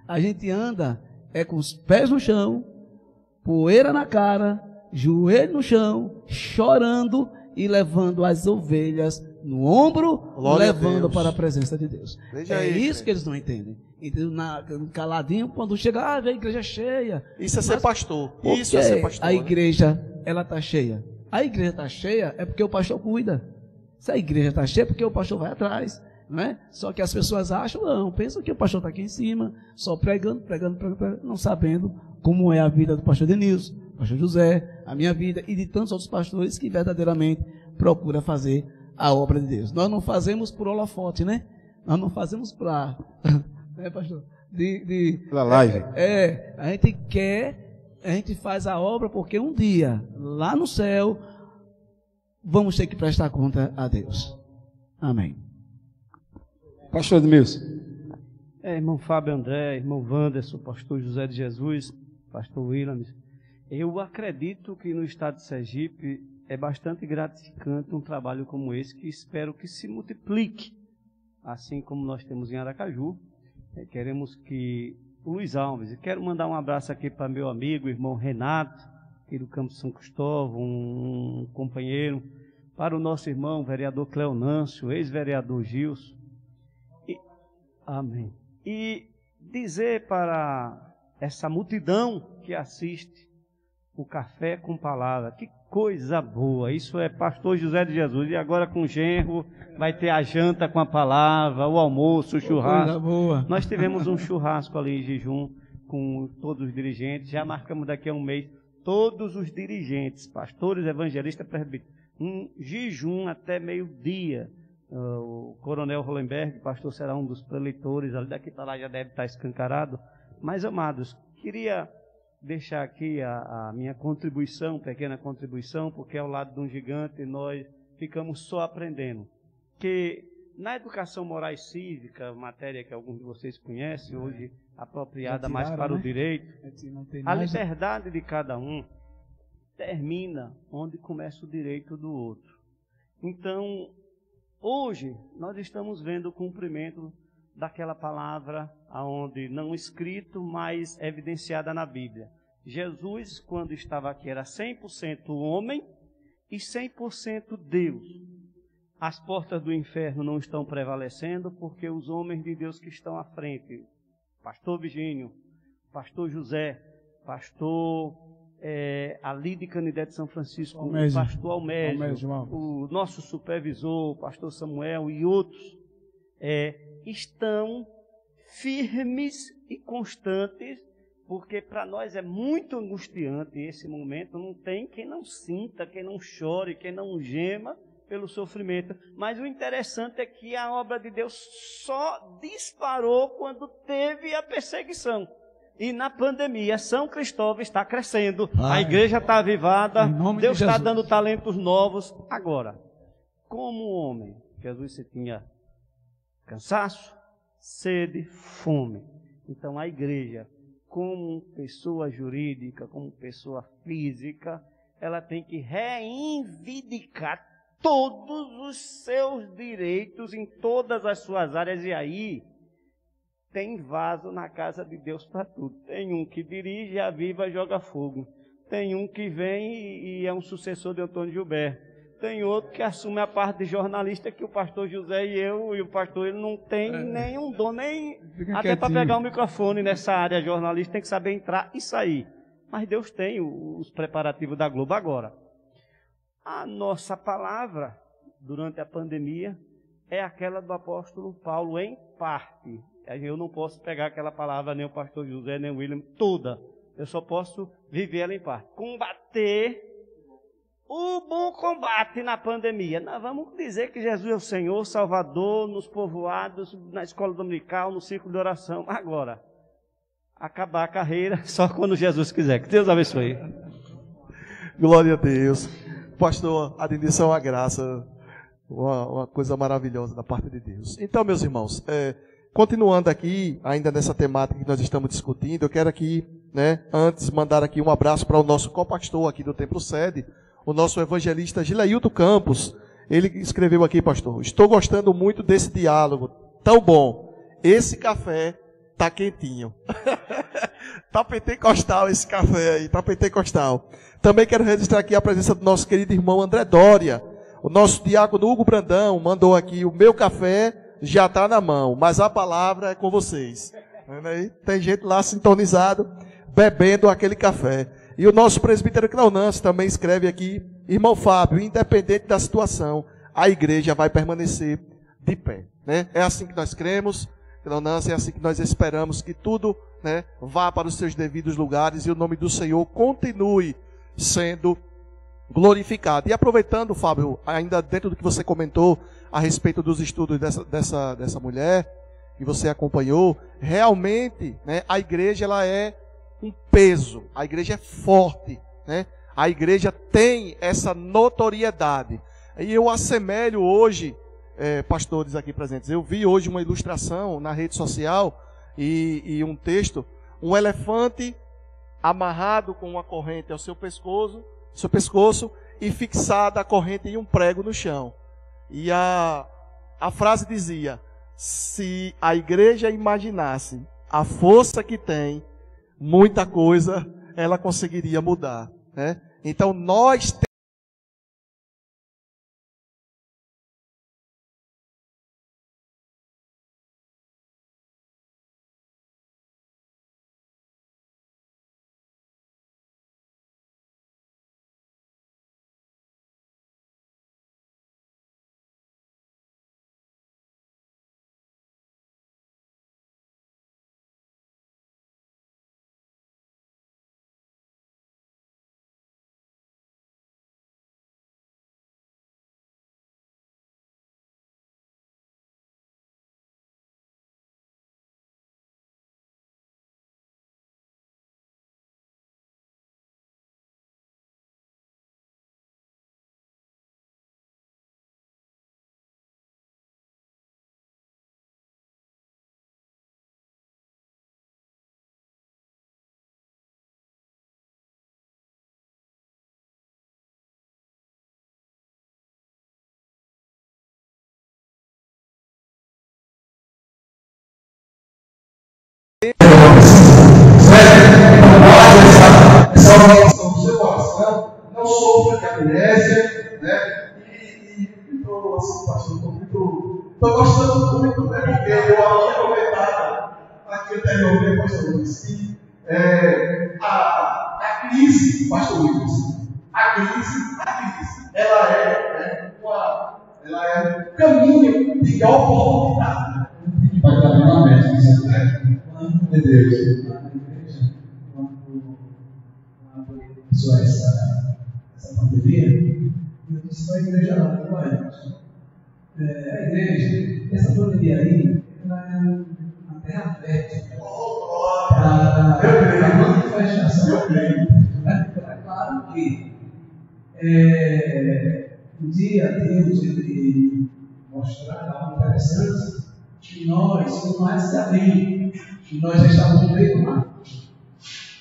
A gente anda com os pés no chão, poeira na cara, joelho no chão, chorando e levando as ovelhas no ombro, Glória levando para a presença de Deus. Veja é aí, isso que eles não entendem. Caladinho, quando chega, vê a igreja cheia. Isso é ser pastor. Isso é ser pastor. A igreja, ela está cheia. A igreja está cheia é porque o pastor cuida. Se a igreja está cheia é porque o pastor vai atrás. Não é? Só que as pessoas pensam que o pastor está aqui em cima, só pregando, não sabendo como é a vida do pastor Denilson, do pastor José, a minha vida e de tantos outros pastores que verdadeiramente procuram fazer a obra de Deus. Nós não fazemos por holofote, né? Nós não fazemos para pastor? Pela live. A gente faz a obra porque um dia, lá no céu, vamos ter que prestar conta a Deus. Amém. Pastor Edmilson. Irmão Fábio André, irmão Wanderson, pastor José de Jesus, pastor Williams. Eu acredito que no estado de Sergipe é bastante gratificante um trabalho como esse, que espero que se multiplique, assim como nós temos em Aracaju. Queremos que Luiz Alves, e quero mandar um abraço aqui para meu amigo, irmão Renato, aqui do Campo São Cristóvão, um companheiro, para o nosso irmão vereador Cleonâncio, ex-vereador Gilson. Amém. E dizer para essa multidão que assiste o Café com Palavra, que coisa boa, isso é pastor José de Jesus, e agora com o genro vai ter a janta com a palavra, o almoço, o churrasco. Coisa boa. Nós tivemos um churrasco ali em jejum com todos os dirigentes, já marcamos daqui a um mês, todos os dirigentes, pastores, evangelistas, presbíteros, um jejum até meio-dia. O coronel Hollenberg, pastor, será um dos preleitores, ali daqui para lá já deve estar escancarado. Mas, amados, queria deixar aqui a minha contribuição, pequena contribuição, porque ao lado de um gigante nós ficamos só aprendendo. Que na educação moral e cívica, matéria que alguns de vocês conhecem, hoje apropriada mais para o direito, a liberdade de cada um termina onde começa o direito do outro. Então, hoje nós estamos vendo o cumprimento daquela palavra aonde não escrito, mas evidenciada na Bíblia. Jesus, quando estava aqui, era 100% homem e 100% Deus. As portas do inferno não estão prevalecendo porque os homens de Deus que estão à frente, pastor Virgínio, pastor José, pastor ali de Canidé de São Francisco, o pastor Almésio, o nosso supervisor, o pastor Samuel e outros, estão firmes e constantes, porque para nós é muito angustiante esse momento. Não tem quem não sinta, quem não chore, quem não gema pelo sofrimento. Mas o interessante é que a obra de Deus só disparou quando teve a perseguição. E na pandemia, São Cristóvão está crescendo, a igreja está avivada, Deus está dando talentos novos. Agora, como homem, Jesus se tinha cansaço, sede, fome. Então a igreja, como pessoa jurídica, como pessoa física, ela tem que reivindicar todos os seus direitos em todas as suas áreas. E aí tem vaso na casa de Deus para tudo. Tem um que dirige, aviva, joga fogo. Tem um que vem e é um sucessor de Antônio Gilberto. Tem outro que assume a parte de jornalista, que o pastor José e o pastor, ele não tem nenhum dom, nem até para pegar o microfone nessa área jornalista, tem que saber entrar e sair. Mas Deus tem os preparativos da Globo. Agora, a nossa palavra, durante a pandemia, é aquela do apóstolo Paulo, em parte. Eu não posso pegar aquela palavra, nem o pastor José, nem o William, toda. Eu só posso viver ela em parte. Combater o bom combate na pandemia. Nós vamos dizer que Jesus é o Senhor, Salvador, nos povoados, na escola dominical, no círculo de oração. Agora, acabar a carreira só quando Jesus quiser. Que Deus abençoe. Glória a Deus. Pastor, a admissão à graça, uma coisa maravilhosa da parte de Deus. Então, meus irmãos, continuando aqui, ainda nessa temática que nós estamos discutindo, eu quero aqui, antes mandar aqui um abraço para o nosso copastor aqui do Templo Sede, o nosso evangelista Gileilton Campos. Ele escreveu aqui, pastor: estou gostando muito desse diálogo, tão bom. Esse café tá quentinho. Tá pentecostal esse café aí, tá pentecostal. Também quero registrar aqui a presença do nosso querido irmão André Dória. O nosso diácono Hugo Brandão mandou aqui: o meu café já está na mão, mas a palavra é com vocês. Tem gente lá sintonizado, bebendo aquele café. E o nosso presbítero Cleonâncio também escreve aqui: irmão Fábio, independente da situação, a igreja vai permanecer de pé. É assim que nós cremos, Cleonâncio, é assim que nós esperamos que tudo vá para os seus devidos lugares e o nome do Senhor continue sendo glorificado. E aproveitando, Fábio, ainda dentro do que você comentou a respeito dos estudos dessa mulher, que você acompanhou, realmente, né, a igreja ela é um peso, a igreja é forte, né? A igreja tem essa notoriedade. E eu assemelho hoje, pastores aqui presentes, eu vi hoje uma ilustração na rede social e um texto, um elefante amarrado com uma corrente ao seu pescoço e fixada a corrente em um prego no chão. E a frase dizia: se a igreja imaginasse a força que tem, muita coisa ela conseguiria mudar, né? Então nós temos essa oração do seu coração, não sofra de amnésia, né? E estou gostando muito, né? Porque eu havia comentado aqui anteriormente, pastor Luiz, que a crise, pastor Luiz, a crise, ela é um caminho de oportunidade. Vai estar na mente, né? Meu Deus. Quando essa pandemia, eu disse para a igreja lá, a igreja, essa pandemia aí, ela é uma terra fértil para a manifestação do reino. É claro que um dia Deus ele mostrar algo interessante, que nós, no mais de abril, que nós já estávamos no meio do mar,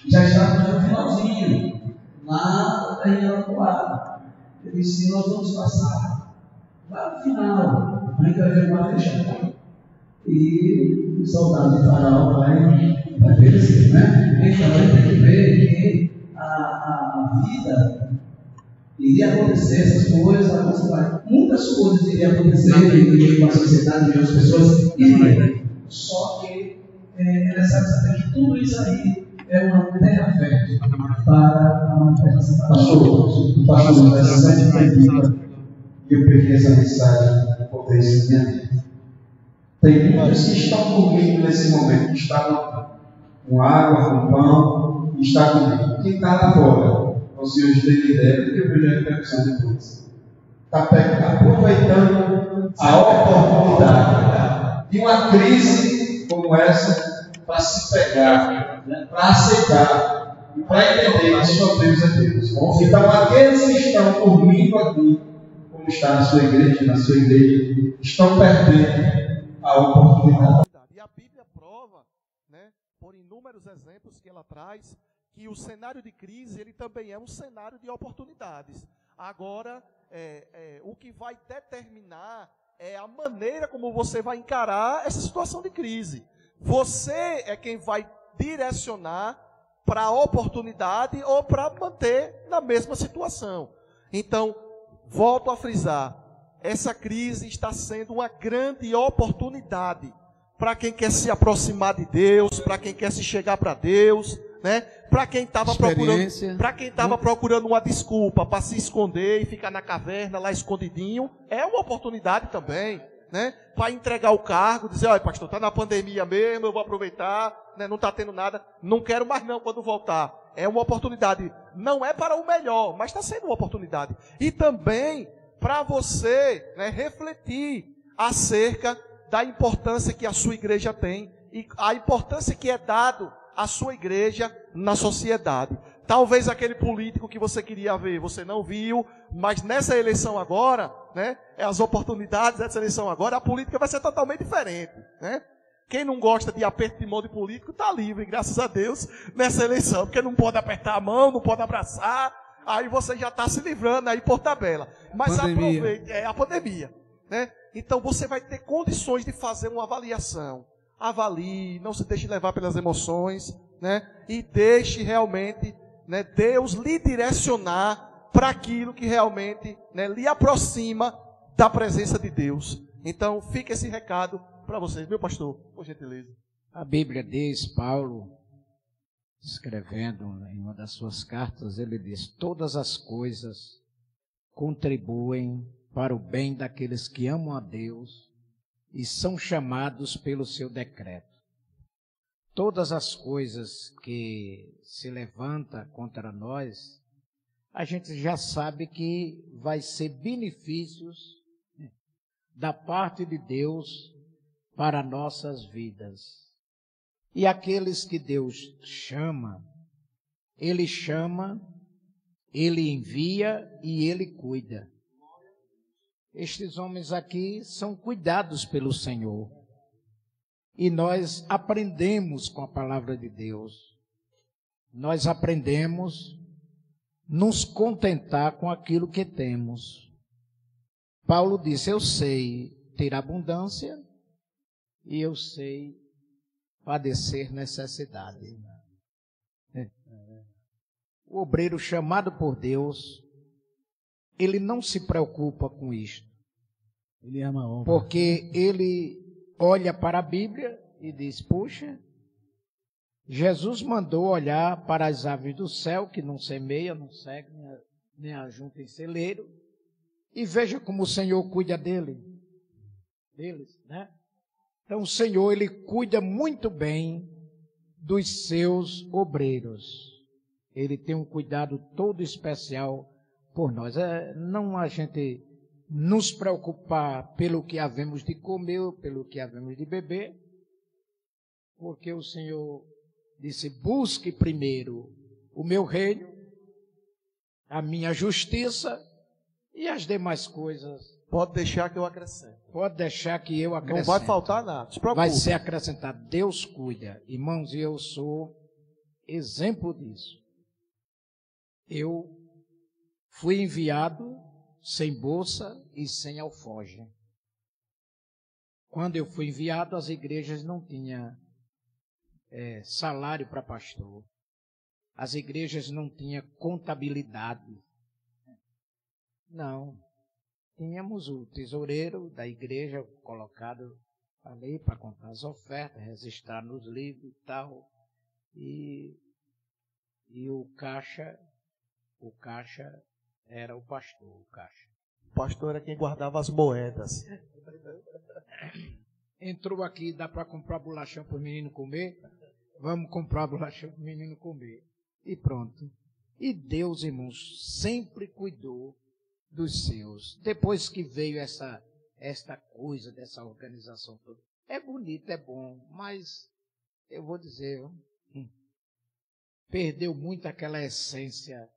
já estávamos no finalzinho, lá da Inaugurada. Ele disse: nós vamos passar lá no final, ainda vai uma fechada. E o soldado de Faraó vai perecer, né? Então a gente tem que ver que a vida iria acontecer, essas coisas, muitas coisas iriam acontecer com a sociedade, com as pessoas iriam. Só que é necessário saber que tudo isso aí é uma terra fértil para a manifestação da pastor. Pastor, essa pergunta, eu peguei essa mensagem e botei isso na minha vida. Tem muitos que estão comigo nesse momento, que estão com água, com pão, e está comigo. Quem está lá fora, o Senhor tem ideia, porque eu vejo a repercussão de todos. Está aproveitando a oportunidade de uma crise como essa para se pegar, né? Para aceitar e para entender que só Deus é Deus. Então, aqueles que estão comigo aqui, como está na sua igreja, estão perdendo a oportunidade. E a Bíblia prova, né, por inúmeros exemplos que ela traz, que o cenário de crise ele também é um cenário de oportunidades. Agora, o que vai determinar é a maneira como você vai encarar essa situação de crise. Você é quem vai direcionar para a oportunidade ou para manter na mesma situação. Então, volto a frisar, essa crise está sendo uma grande oportunidade para quem quer se aproximar de Deus, para quem quer se chegar para Deus, né? Para quem estava procurando uma desculpa para se esconder e ficar na caverna lá escondidinho, é uma oportunidade também. Né, para entregar o cargo, dizer: olha, pastor, está na pandemia mesmo, eu vou aproveitar, né, não está tendo nada, não quero mais não quando voltar. É uma oportunidade, não é para o melhor, mas está sendo uma oportunidade. E também para você, né, refletir acerca da importância que a sua igreja tem e a importância que é dado à sua igreja na sociedade. Talvez aquele político que você queria ver, você não viu, mas nessa eleição agora, né, as oportunidades dessa eleição agora, a política vai ser totalmente diferente, né? Quem não gosta de aperto de mão de político está livre, graças a Deus, nessa eleição, porque não pode apertar a mão, não pode abraçar, aí você já está se livrando aí por tabela. Mas aproveite, a pandemia, né? Então você vai ter condições de fazer uma avaliação. Avalie, não se deixe levar pelas emoções, né? E deixe realmente, né, Deus lhe direcionar para aquilo que realmente, né, lhe aproxima da presença de Deus. Então fica esse recado para vocês, meu pastor, por gentileza. A Bíblia diz, Paulo, escrevendo em uma das suas cartas, ele diz: todas as coisas contribuem para o bem daqueles que amam a Deus e são chamados pelo seu decreto. Todas as coisas que se levantam contra nós, a gente já sabe que vai ser benefícios da parte de Deus para nossas vidas. E aqueles que Deus chama, Ele envia e Ele cuida. Estes homens aqui são cuidados pelo Senhor. E nós aprendemos com a palavra de Deus. Nós aprendemos nos contentar com aquilo que temos. Paulo disse: eu sei ter abundância e eu sei padecer necessidade. O obreiro chamado por Deus, ele não se preocupa com isto. Ele ama a obra. Porque ele olha para a Bíblia e diz: puxa, Jesus mandou olhar para as aves do céu, que não semeiam, não cegam, nem ajuntam em celeiro, e veja como o Senhor cuida deles, né? Então o Senhor, Ele cuida muito bem dos seus obreiros. Ele tem um cuidado todo especial por nós. Não a gente nos preocupar pelo que havemos de comer, ou pelo que havemos de beber, porque o Senhor disse: busque primeiro o meu reino, a minha justiça, e as demais coisas. Pode deixar que eu acrescente. Pode deixar que eu acrescente. Não vai faltar nada, se preocupe. Vai ser acrescentado. Deus cuida. Irmãos, e eu sou exemplo disso. Eu fui enviado sem bolsa e sem alforje. Quando eu fui enviado, as igrejas não tinham salário para pastor. As igrejas não tinham contabilidade. Não. Tínhamos o tesoureiro da igreja colocado ali para contar as ofertas, registrar nos livros e tal. E o caixa era o pastor, o caixa. O pastor era quem guardava as moedas. Entrou aqui, dá para comprar bolachão para o menino comer? Vamos comprar bolachão para o menino comer. E pronto. E Deus, irmãos, sempre cuidou dos seus. Depois que veio esta coisa, dessa organização toda. É bonito, é bom, mas eu vou dizer, perdeu muito aquela essência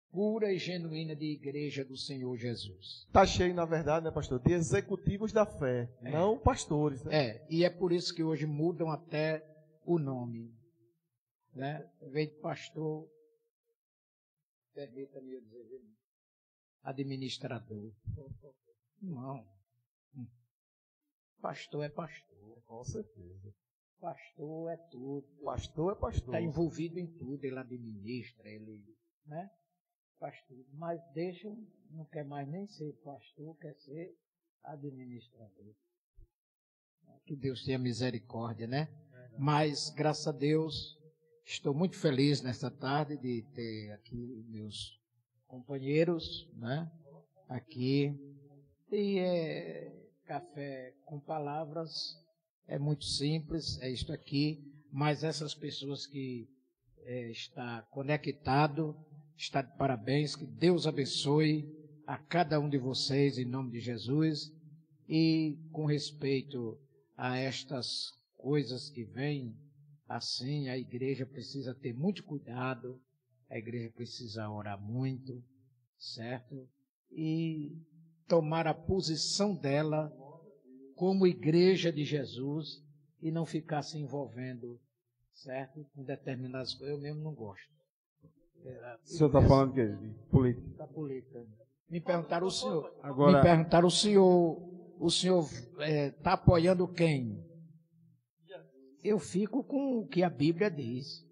pura e genuína de igreja do Senhor Jesus. Está cheio, na verdade, né, pastor, de executivos da fé, não pastores. Né? E é por isso que hoje mudam até o nome. Né? Em vez de pastor, permita-me eu dizer, administrador. Não. Pastor é pastor. Com certeza. Pastor é tudo. Pastor é pastor. Está envolvido em tudo, ele administra, ele, né? Faz tudo. Mas não quer mais nem ser pastor, quer ser administrador. Que Deus tenha misericórdia, né? Mas, graças a Deus, estou muito feliz nesta tarde de ter aqui meus companheiros, né? Aqui. E café com palavras, é muito simples, é isto aqui, mas essas pessoas que está conectado, está de parabéns, que Deus abençoe a cada um de vocês em nome de Jesus E com respeito a estas coisas que vêm, assim, a igreja precisa ter muito cuidado, a igreja precisa orar muito, certo? E tomar a posição dela como igreja de Jesus e não ficar se envolvendo, certo? Com determinadas coisas. Eu mesmo não gosto. O senhor está falando de política? Da política. Me perguntaram o senhor. Agora, Me perguntaram o senhor está apoiando quem? Eu fico com o que a Bíblia diz.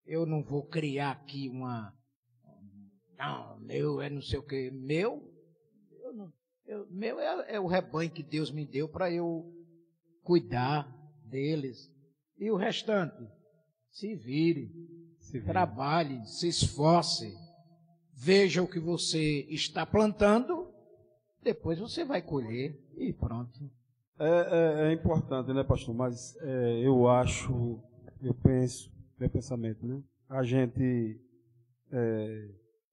Eu não vou criar aqui não, meu é não sei o que. Meu é o rebanho que Deus me deu para eu cuidar deles. E o restante, se vire, trabalhe, se esforce, veja o que você está plantando, depois você vai colher e pronto. É importante, né, pastor? Mas eu penso, meu pensamento, né? A gente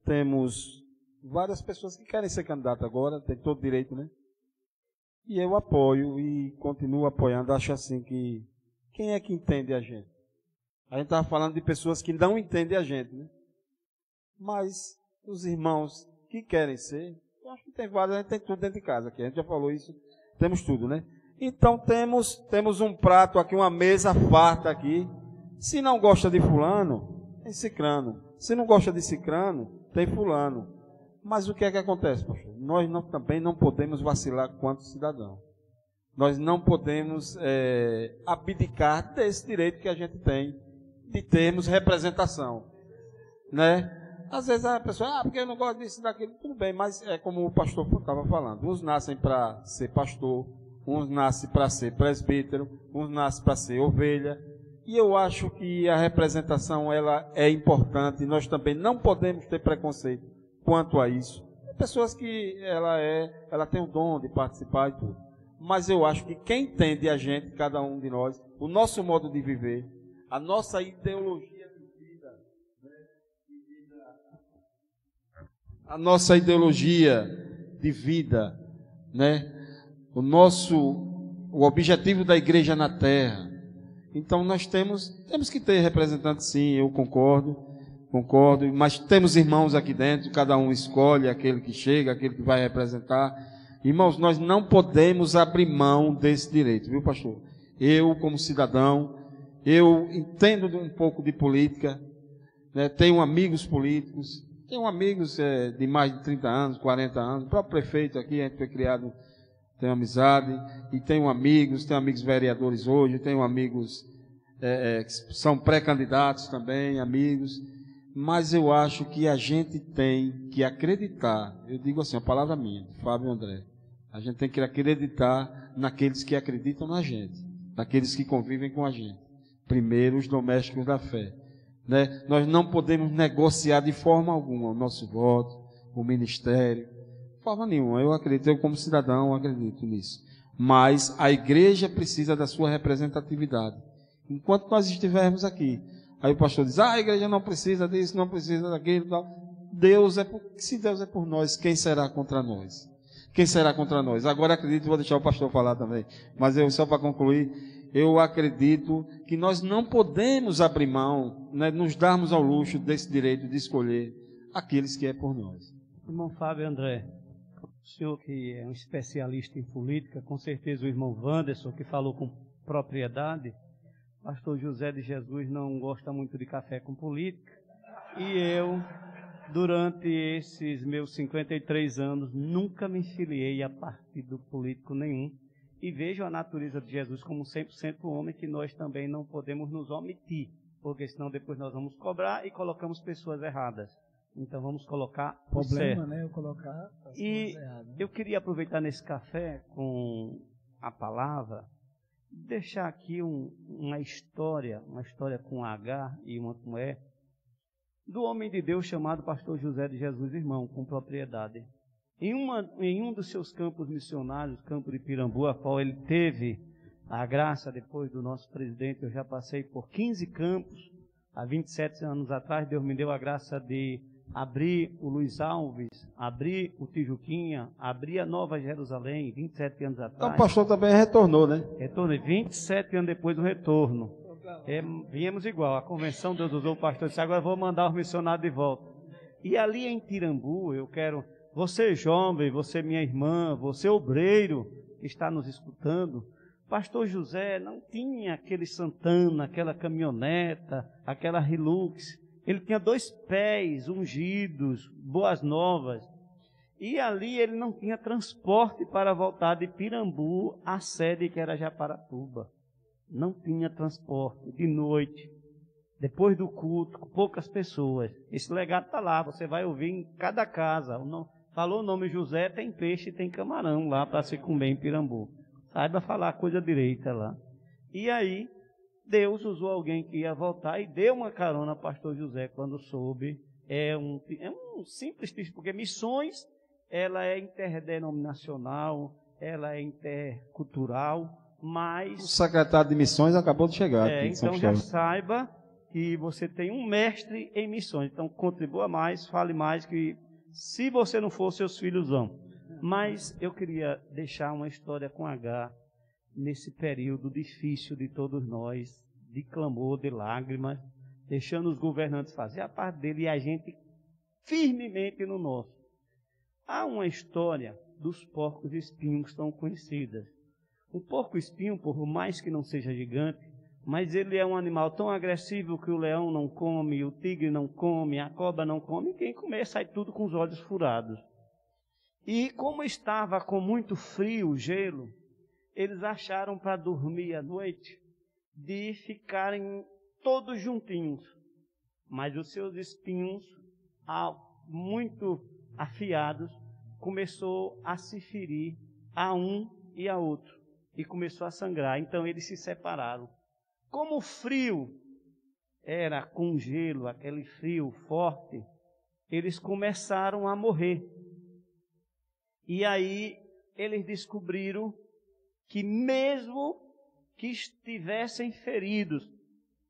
temos várias pessoas que querem ser candidato agora, tem todo direito, né? E eu apoio e continuo apoiando. Acho assim que quem é que entende a gente? A gente estava falando de pessoas que não entendem a gente, né? Mas os irmãos que querem ser, eu acho que tem vários, a gente tem tudo dentro de casa aqui. A gente já falou isso, temos tudo, né? Então temos um prato aqui, uma mesa farta aqui. Se não gosta de fulano, tem cicrano. Se não gosta de cicrano, tem fulano. Mas o que é que acontece, pastor? Nós também não podemos vacilar quanto cidadão. Nós não podemos abdicar desse direito que a gente tem de termos representação, né? Às vezes a pessoa, porque eu não gosto disso, daquilo, tudo bem, mas é como o pastor estava falando. Uns nascem para ser pastor, uns nascem para ser presbítero, uns nascem para ser ovelha. E eu acho que a representação ela é importante. Nós também não podemos ter preconceito quanto a isso. Tem pessoas que ela tem o dom de participar e tudo. Mas eu acho que quem entende a gente, cada um de nós, o nosso modo de viver, a nossa ideologia de vida, né? A nossa ideologia de vida, né? O objetivo da igreja na terra. Então nós temos que ter representantes, sim, eu concordo, mas temos irmãos aqui dentro, cada um escolhe aquele que chega, aquele que vai representar. Irmãos, nós não podemos abrir mão desse direito, viu, pastor? Eu, como cidadão, eu entendo um pouco de política, né? Tenho amigos políticos, tenho amigos de mais de 30 anos, 40 anos, o próprio prefeito aqui, a gente foi criado, tenho amizade, e tenho amigos vereadores hoje, tenho amigos que são pré-candidatos também, amigos, mas eu acho que a gente tem que acreditar, eu digo assim, a palavra minha, Fábio André, a gente tem que acreditar naqueles que acreditam na gente, naqueles que convivem com a gente, primeiro os domésticos da fé, né? Nós não podemos negociar de forma alguma o nosso voto, o ministério, de forma nenhuma, eu acredito, eu como cidadão acredito nisso, mas a igreja precisa da sua representatividade, enquanto nós estivermos aqui. Aí o pastor diz, a igreja não precisa disso, não precisa daquilo, tal. Se Deus é por nós, quem será contra nós? Quem será contra nós? Agora acredito, vou deixar o pastor falar também, mas só para concluir, eu acredito que nós não podemos abrir mão, né, nos darmos ao luxo desse direito de escolher aqueles que é por nós. Irmão Fábio André, o senhor que é um especialista em política, com certeza o irmão Wanderson, que falou com propriedade, pastor José de Jesus não gosta muito de café com política, e eu, durante esses meus 53 anos, nunca me filiei a partido político nenhum, e vejo a natureza de Jesus como 100% homem, que nós também não podemos nos omitir, porque senão depois nós vamos cobrar e colocamos pessoas erradas. Então vamos colocar o certo. Né? Eu colocar as e coisas erradas. Eu queria aproveitar nesse café com a palavra, deixar aqui uma história com H e uma com E, do homem de Deus chamado pastor José de Jesus Irmão, com propriedade. Em um dos seus campos missionários, campo de Pirambu, a qual ele teve a graça, depois do nosso presidente, eu já passei por 15 campos, há 27 anos atrás, Deus me deu a graça de abri o Luiz Alves, abri o Tijuquinha, abri a Nova Jerusalém, 27 anos atrás. Então o pastor também retornou, né? Retornei 27 anos depois do retorno. Viemos igual, a convenção Deus usou o pastor, disse, agora vou mandar os missionários de volta. E ali em Tirambu, eu quero, você jovem, você minha irmã, você obreiro que está nos escutando, pastor José não tinha aquele Santana, aquela caminhoneta, aquela Hilux. Ele tinha 2 pés ungidos, boas novas. E ali ele não tinha transporte para voltar de Pirambu à sede que era Japaratuba. Não tinha transporte de noite, depois do culto, com poucas pessoas. Esse legado está lá, você vai ouvir em cada casa. Falou o nome José, tem peixe e tem camarão lá para se comer em Pirambu. Saiba falar a coisa direita lá. E aí, Deus usou alguém que ia voltar e deu uma carona ao pastor José quando soube. É um simples título, porque missões, ela é interdenominacional, ela é intercultural, mas... O secretário de missões acabou de chegar aqui em São Então já Cristóvão. saiba que você tem um mestre em missões. Então contribua mais, fale mais, que se você não for, seus filhos vão. Mas eu queria deixar uma história com H nesse período difícil de todos nós, de clamor, de lágrimas, deixando os governantes fazer a parte dele e a gente firmemente no nosso. Há uma história dos porcos espinhos tão conhecidas. O porco espinho, por mais que não seja gigante, mas ele é um animal tão agressivo que o leão não come, o tigre não come, a cobra não come, e quem comer sai tudo com os olhos furados. E como estava com muito frio, gelo, eles acharam para dormir à noite de ficarem todos juntinhos. Mas os seus espinhos, muito afiados, começou a se ferir a um e a outro. E começou a sangrar. Então eles se separaram. Como o frio era com gelo, aquele frio forte, eles começaram a morrer. E aí eles descobriram que mesmo que estivessem feridos,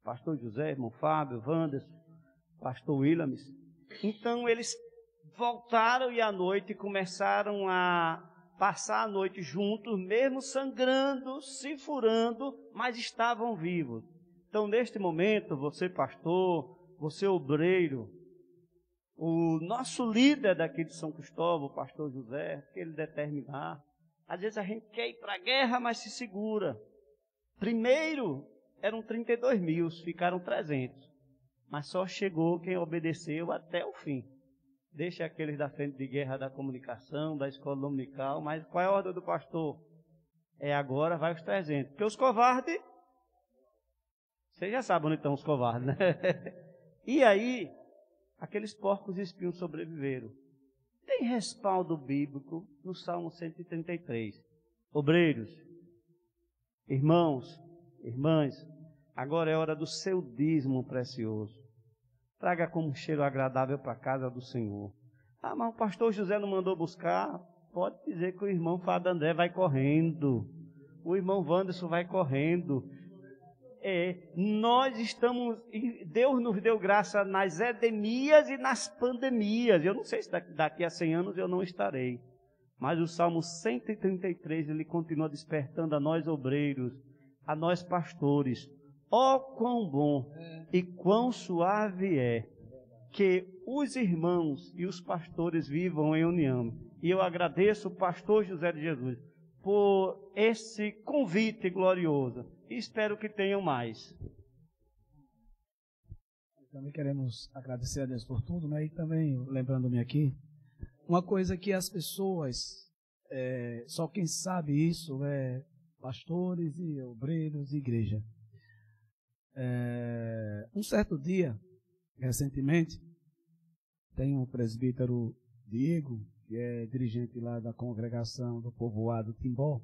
pastor José, irmão Fábio, Wanderson, pastor Williams, então eles voltaram e à noite começaram a passar a noite juntos, mesmo sangrando, se furando, mas estavam vivos. Então, neste momento, você pastor, você obreiro, o nosso líder daqui de São Cristóvão, o pastor José, que ele determinar, às vezes a gente quer ir para a guerra, mas se segura. Primeiro, eram 32 mil, ficaram 300, mas só chegou quem obedeceu até o fim. Deixa aqueles da frente de guerra da comunicação, da escola dominical, mas qual é a ordem do pastor? É agora, vai os 300. Porque os covardes, vocês já sabem onde estão os covardes, né? E aí, aqueles porcos espinhos sobreviveram. Tem respaldo bíblico no Salmo 133. Obreiros, irmãos, irmãs, agora é hora do seu dízimo precioso. Traga como um cheiro agradável para a casa do Senhor. Ah, mas o pastor José não mandou buscar? Pode dizer que o irmão Fábio André vai correndo. O irmão Wanderson vai correndo. Nós estamos... Deus nos deu graça nas edemias e nas pandemias. Eu não sei se daqui a 100 anos eu não estarei. Mas o Salmo 133, ele continua despertando a nós obreiros, a nós pastores. Ó, quão bom e quão suave é que os irmãos e os pastores vivam em união. E eu agradeço o pastor José de Jesus por esse convite glorioso. E espero que tenham mais. Também queremos agradecer a Deus por tudo, né? E também, lembrando-me aqui, uma coisa que as pessoas, só quem sabe isso é pastores e obreiros e igreja. Um certo dia, recentemente, tem um presbítero Diego, que é dirigente lá da congregação do povoado Timbó.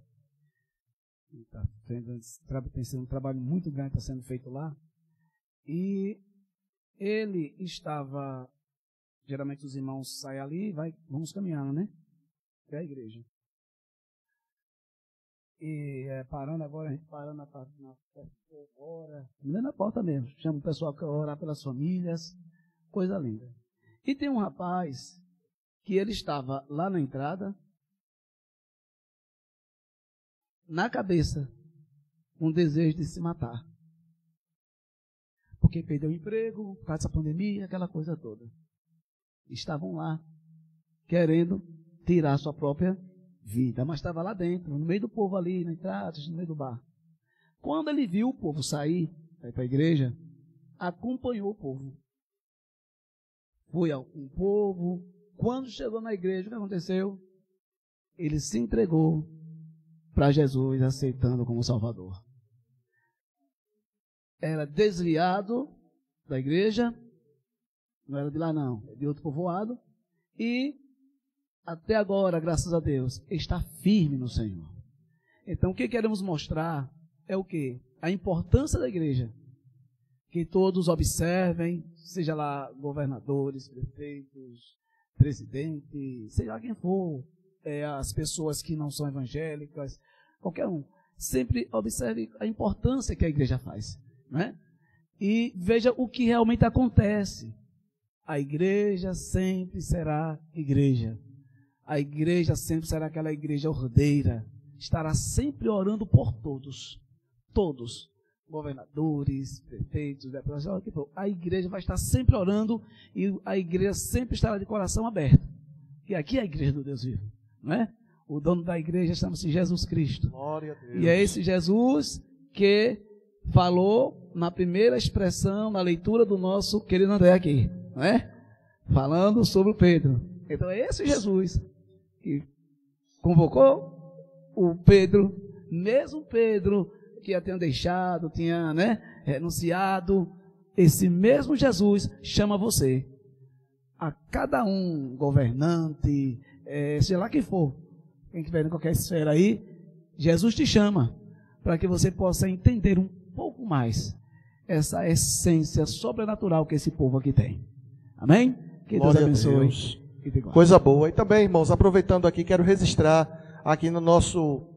Tem sido um trabalho muito grande que está sendo feito lá. E ele estava, geralmente os irmãos saem ali e vamos caminhando, né? Até a igreja. E parando agora, a gente parando na porta, ora, na porta mesmo, chama o pessoal para orar pelas famílias, coisa linda. E tem um rapaz que ele estava lá na entrada, na cabeça, um desejo de se matar. Porque perdeu o emprego, por causa dessa pandemia, aquela coisa toda. Estavam lá, querendo tirar sua própria vida, mas estava lá dentro, no meio do povo ali, na entrada, no meio do bar. Quando ele viu o povo sair para a igreja, acompanhou o povo. Foi com o povo. Quando chegou na igreja, o que aconteceu? Ele se entregou para Jesus, aceitando como Salvador. Era desviado da igreja, não era de lá não, é de outro povoado, e até agora, graças a Deus, está firme no Senhor. Então, o que queremos mostrar é o quê? A importância da igreja. Que todos observem, seja lá governadores, prefeitos, presidente, seja lá quem for, as pessoas que não são evangélicas, qualquer um, sempre observe a importância que a igreja faz, né? E veja o que realmente acontece. A igreja sempre será igreja. A igreja sempre será aquela igreja ordeira, estará sempre orando por todos, governadores, prefeitos, a igreja vai estar sempre orando e a igreja sempre estará de coração aberto. E aqui é a igreja do Deus vivo, não é? O dono da igreja chama-se Jesus Cristo. Glória a Deus. E é esse Jesus que falou na primeira expressão, na leitura do nosso querido André aqui, não é? Falando sobre o Pedro. Então é esse Jesus que convocou o Pedro, mesmo Pedro que a tinha deixado, tinha, renunciado, esse mesmo Jesus chama você. A cada um, governante, sei lá quem for, quem estiver em qualquer esfera aí, Jesus te chama para que você possa entender um pouco mais essa essência sobrenatural que esse povo aqui tem. Amém? Que Deus abençoe. Coisa boa. E também, irmãos, aproveitando aqui, quero registrar aqui no nosso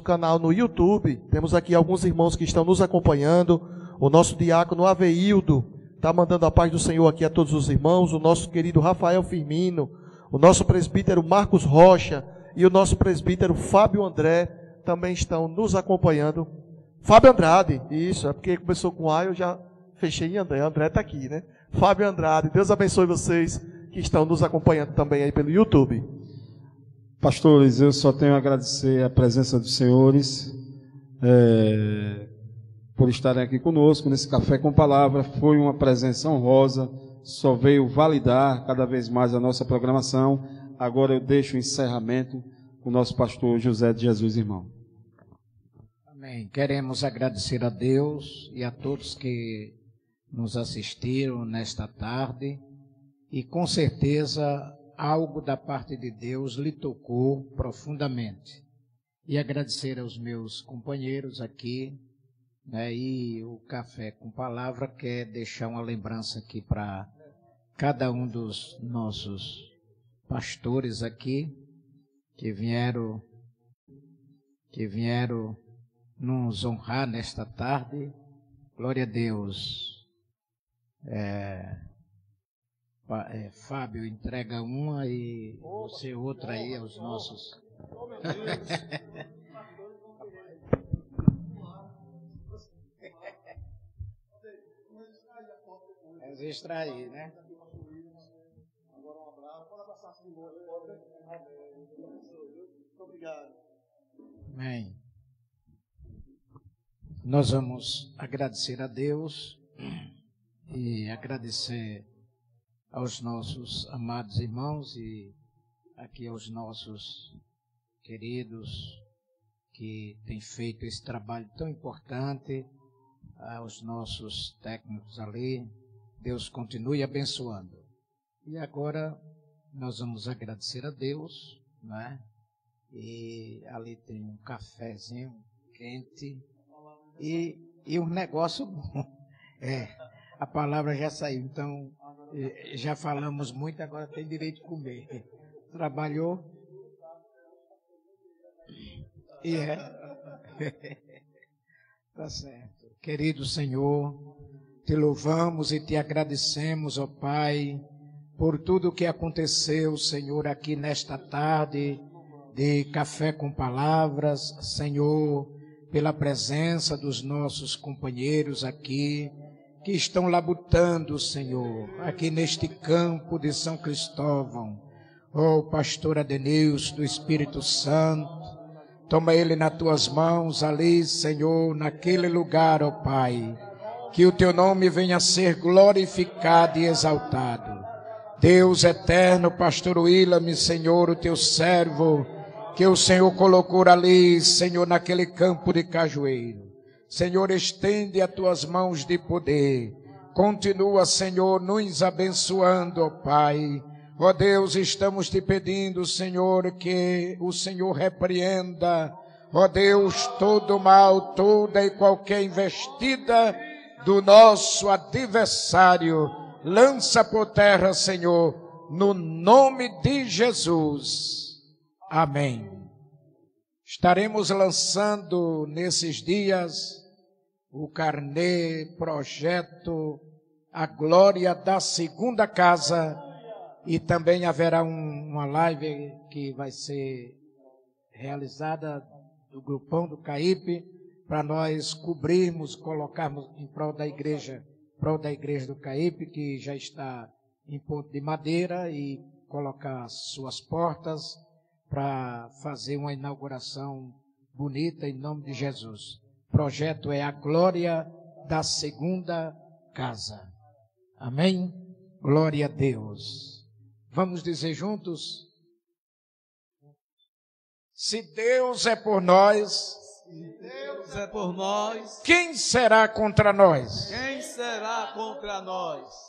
canal no YouTube, temos aqui alguns irmãos que estão nos acompanhando. O nosso diácono Aveildo está mandando a paz do Senhor aqui a todos os irmãos. O nosso querido Rafael Firmino, o nosso presbítero Marcos Rocha e o nosso presbítero Fábio André também estão nos acompanhando. Fábio Andrade, isso, é porque começou com A, eu já fechei em André. André está aqui, né? Fábio Andrade, Deus abençoe vocês que estão nos acompanhando também aí pelo YouTube. Pastores, eu só tenho a agradecer a presença dos senhores por estarem aqui conosco nesse Café com Palavra. Foi uma presença honrosa, só veio validar cada vez mais a nossa programação. Agora eu deixo o encerramento com o nosso pastor José de Jesus, irmão. Amém. Queremos agradecer a Deus e a todos que nos assistiram nesta tarde e com certeza algo da parte de Deus lhe tocou profundamente. E agradecer aos meus companheiros aqui, e o Café com Palavra quer deixar uma lembrança aqui para cada um dos nossos pastores aqui, que vieram nos honrar nesta tarde. Glória a Deus. Fábio entrega uma e você outra aí aos nossos. Registrar aí, né? Agora um abraço. Pode abraçar de novo. Muito obrigado. Amém. Nós vamos agradecer a Deus e agradecer aos nossos amados irmãos e aqui aos nossos queridos que têm feito esse trabalho tão importante, aos nossos técnicos ali. Deus continue abençoando. E agora nós vamos agradecer a Deus, né? E ali tem um cafezinho quente e um negócio bom. A palavra já saiu, então já falamos muito, agora tem direito de comer. Trabalhou? Tá certo. Querido Senhor, te louvamos e te agradecemos, ó Pai, por tudo que aconteceu, Senhor, aqui nesta tarde de Café com Palavras, Senhor, pela presença dos nossos companheiros aqui, que estão labutando, Senhor, aqui neste campo de São Cristóvão. Ó, pastor Adenilson do Espírito Santo, toma ele nas tuas mãos ali, Senhor, naquele lugar, ó Pai, que o teu nome venha a ser glorificado e exaltado. Deus eterno, pastor William, Senhor, o teu servo, que o Senhor colocou ali, Senhor, naquele campo de cajueiro. Senhor, estende as tuas mãos de poder. Continua, Senhor, nos abençoando, ó Pai. Ó Deus, estamos te pedindo, Senhor, que o Senhor repreenda, ó Deus, todo mal, toda e qualquer investida do nosso adversário. Lança por terra, Senhor, no nome de Jesus. Amém. Estaremos lançando nesses dias o carnê projeto A Glória da Segunda Casa, e também haverá uma live que vai ser realizada do grupão do CAIP, para nós cobrirmos, colocarmos em prol da igreja do CAIP, que já está em ponto de madeira, e colocar suas portas para fazer uma inauguração bonita em nome de Jesus. O projeto é A Glória da Segunda Casa. Amém? Glória a Deus. Vamos dizer juntos? Se Deus é por nós, quem será contra nós? Quem será contra nós?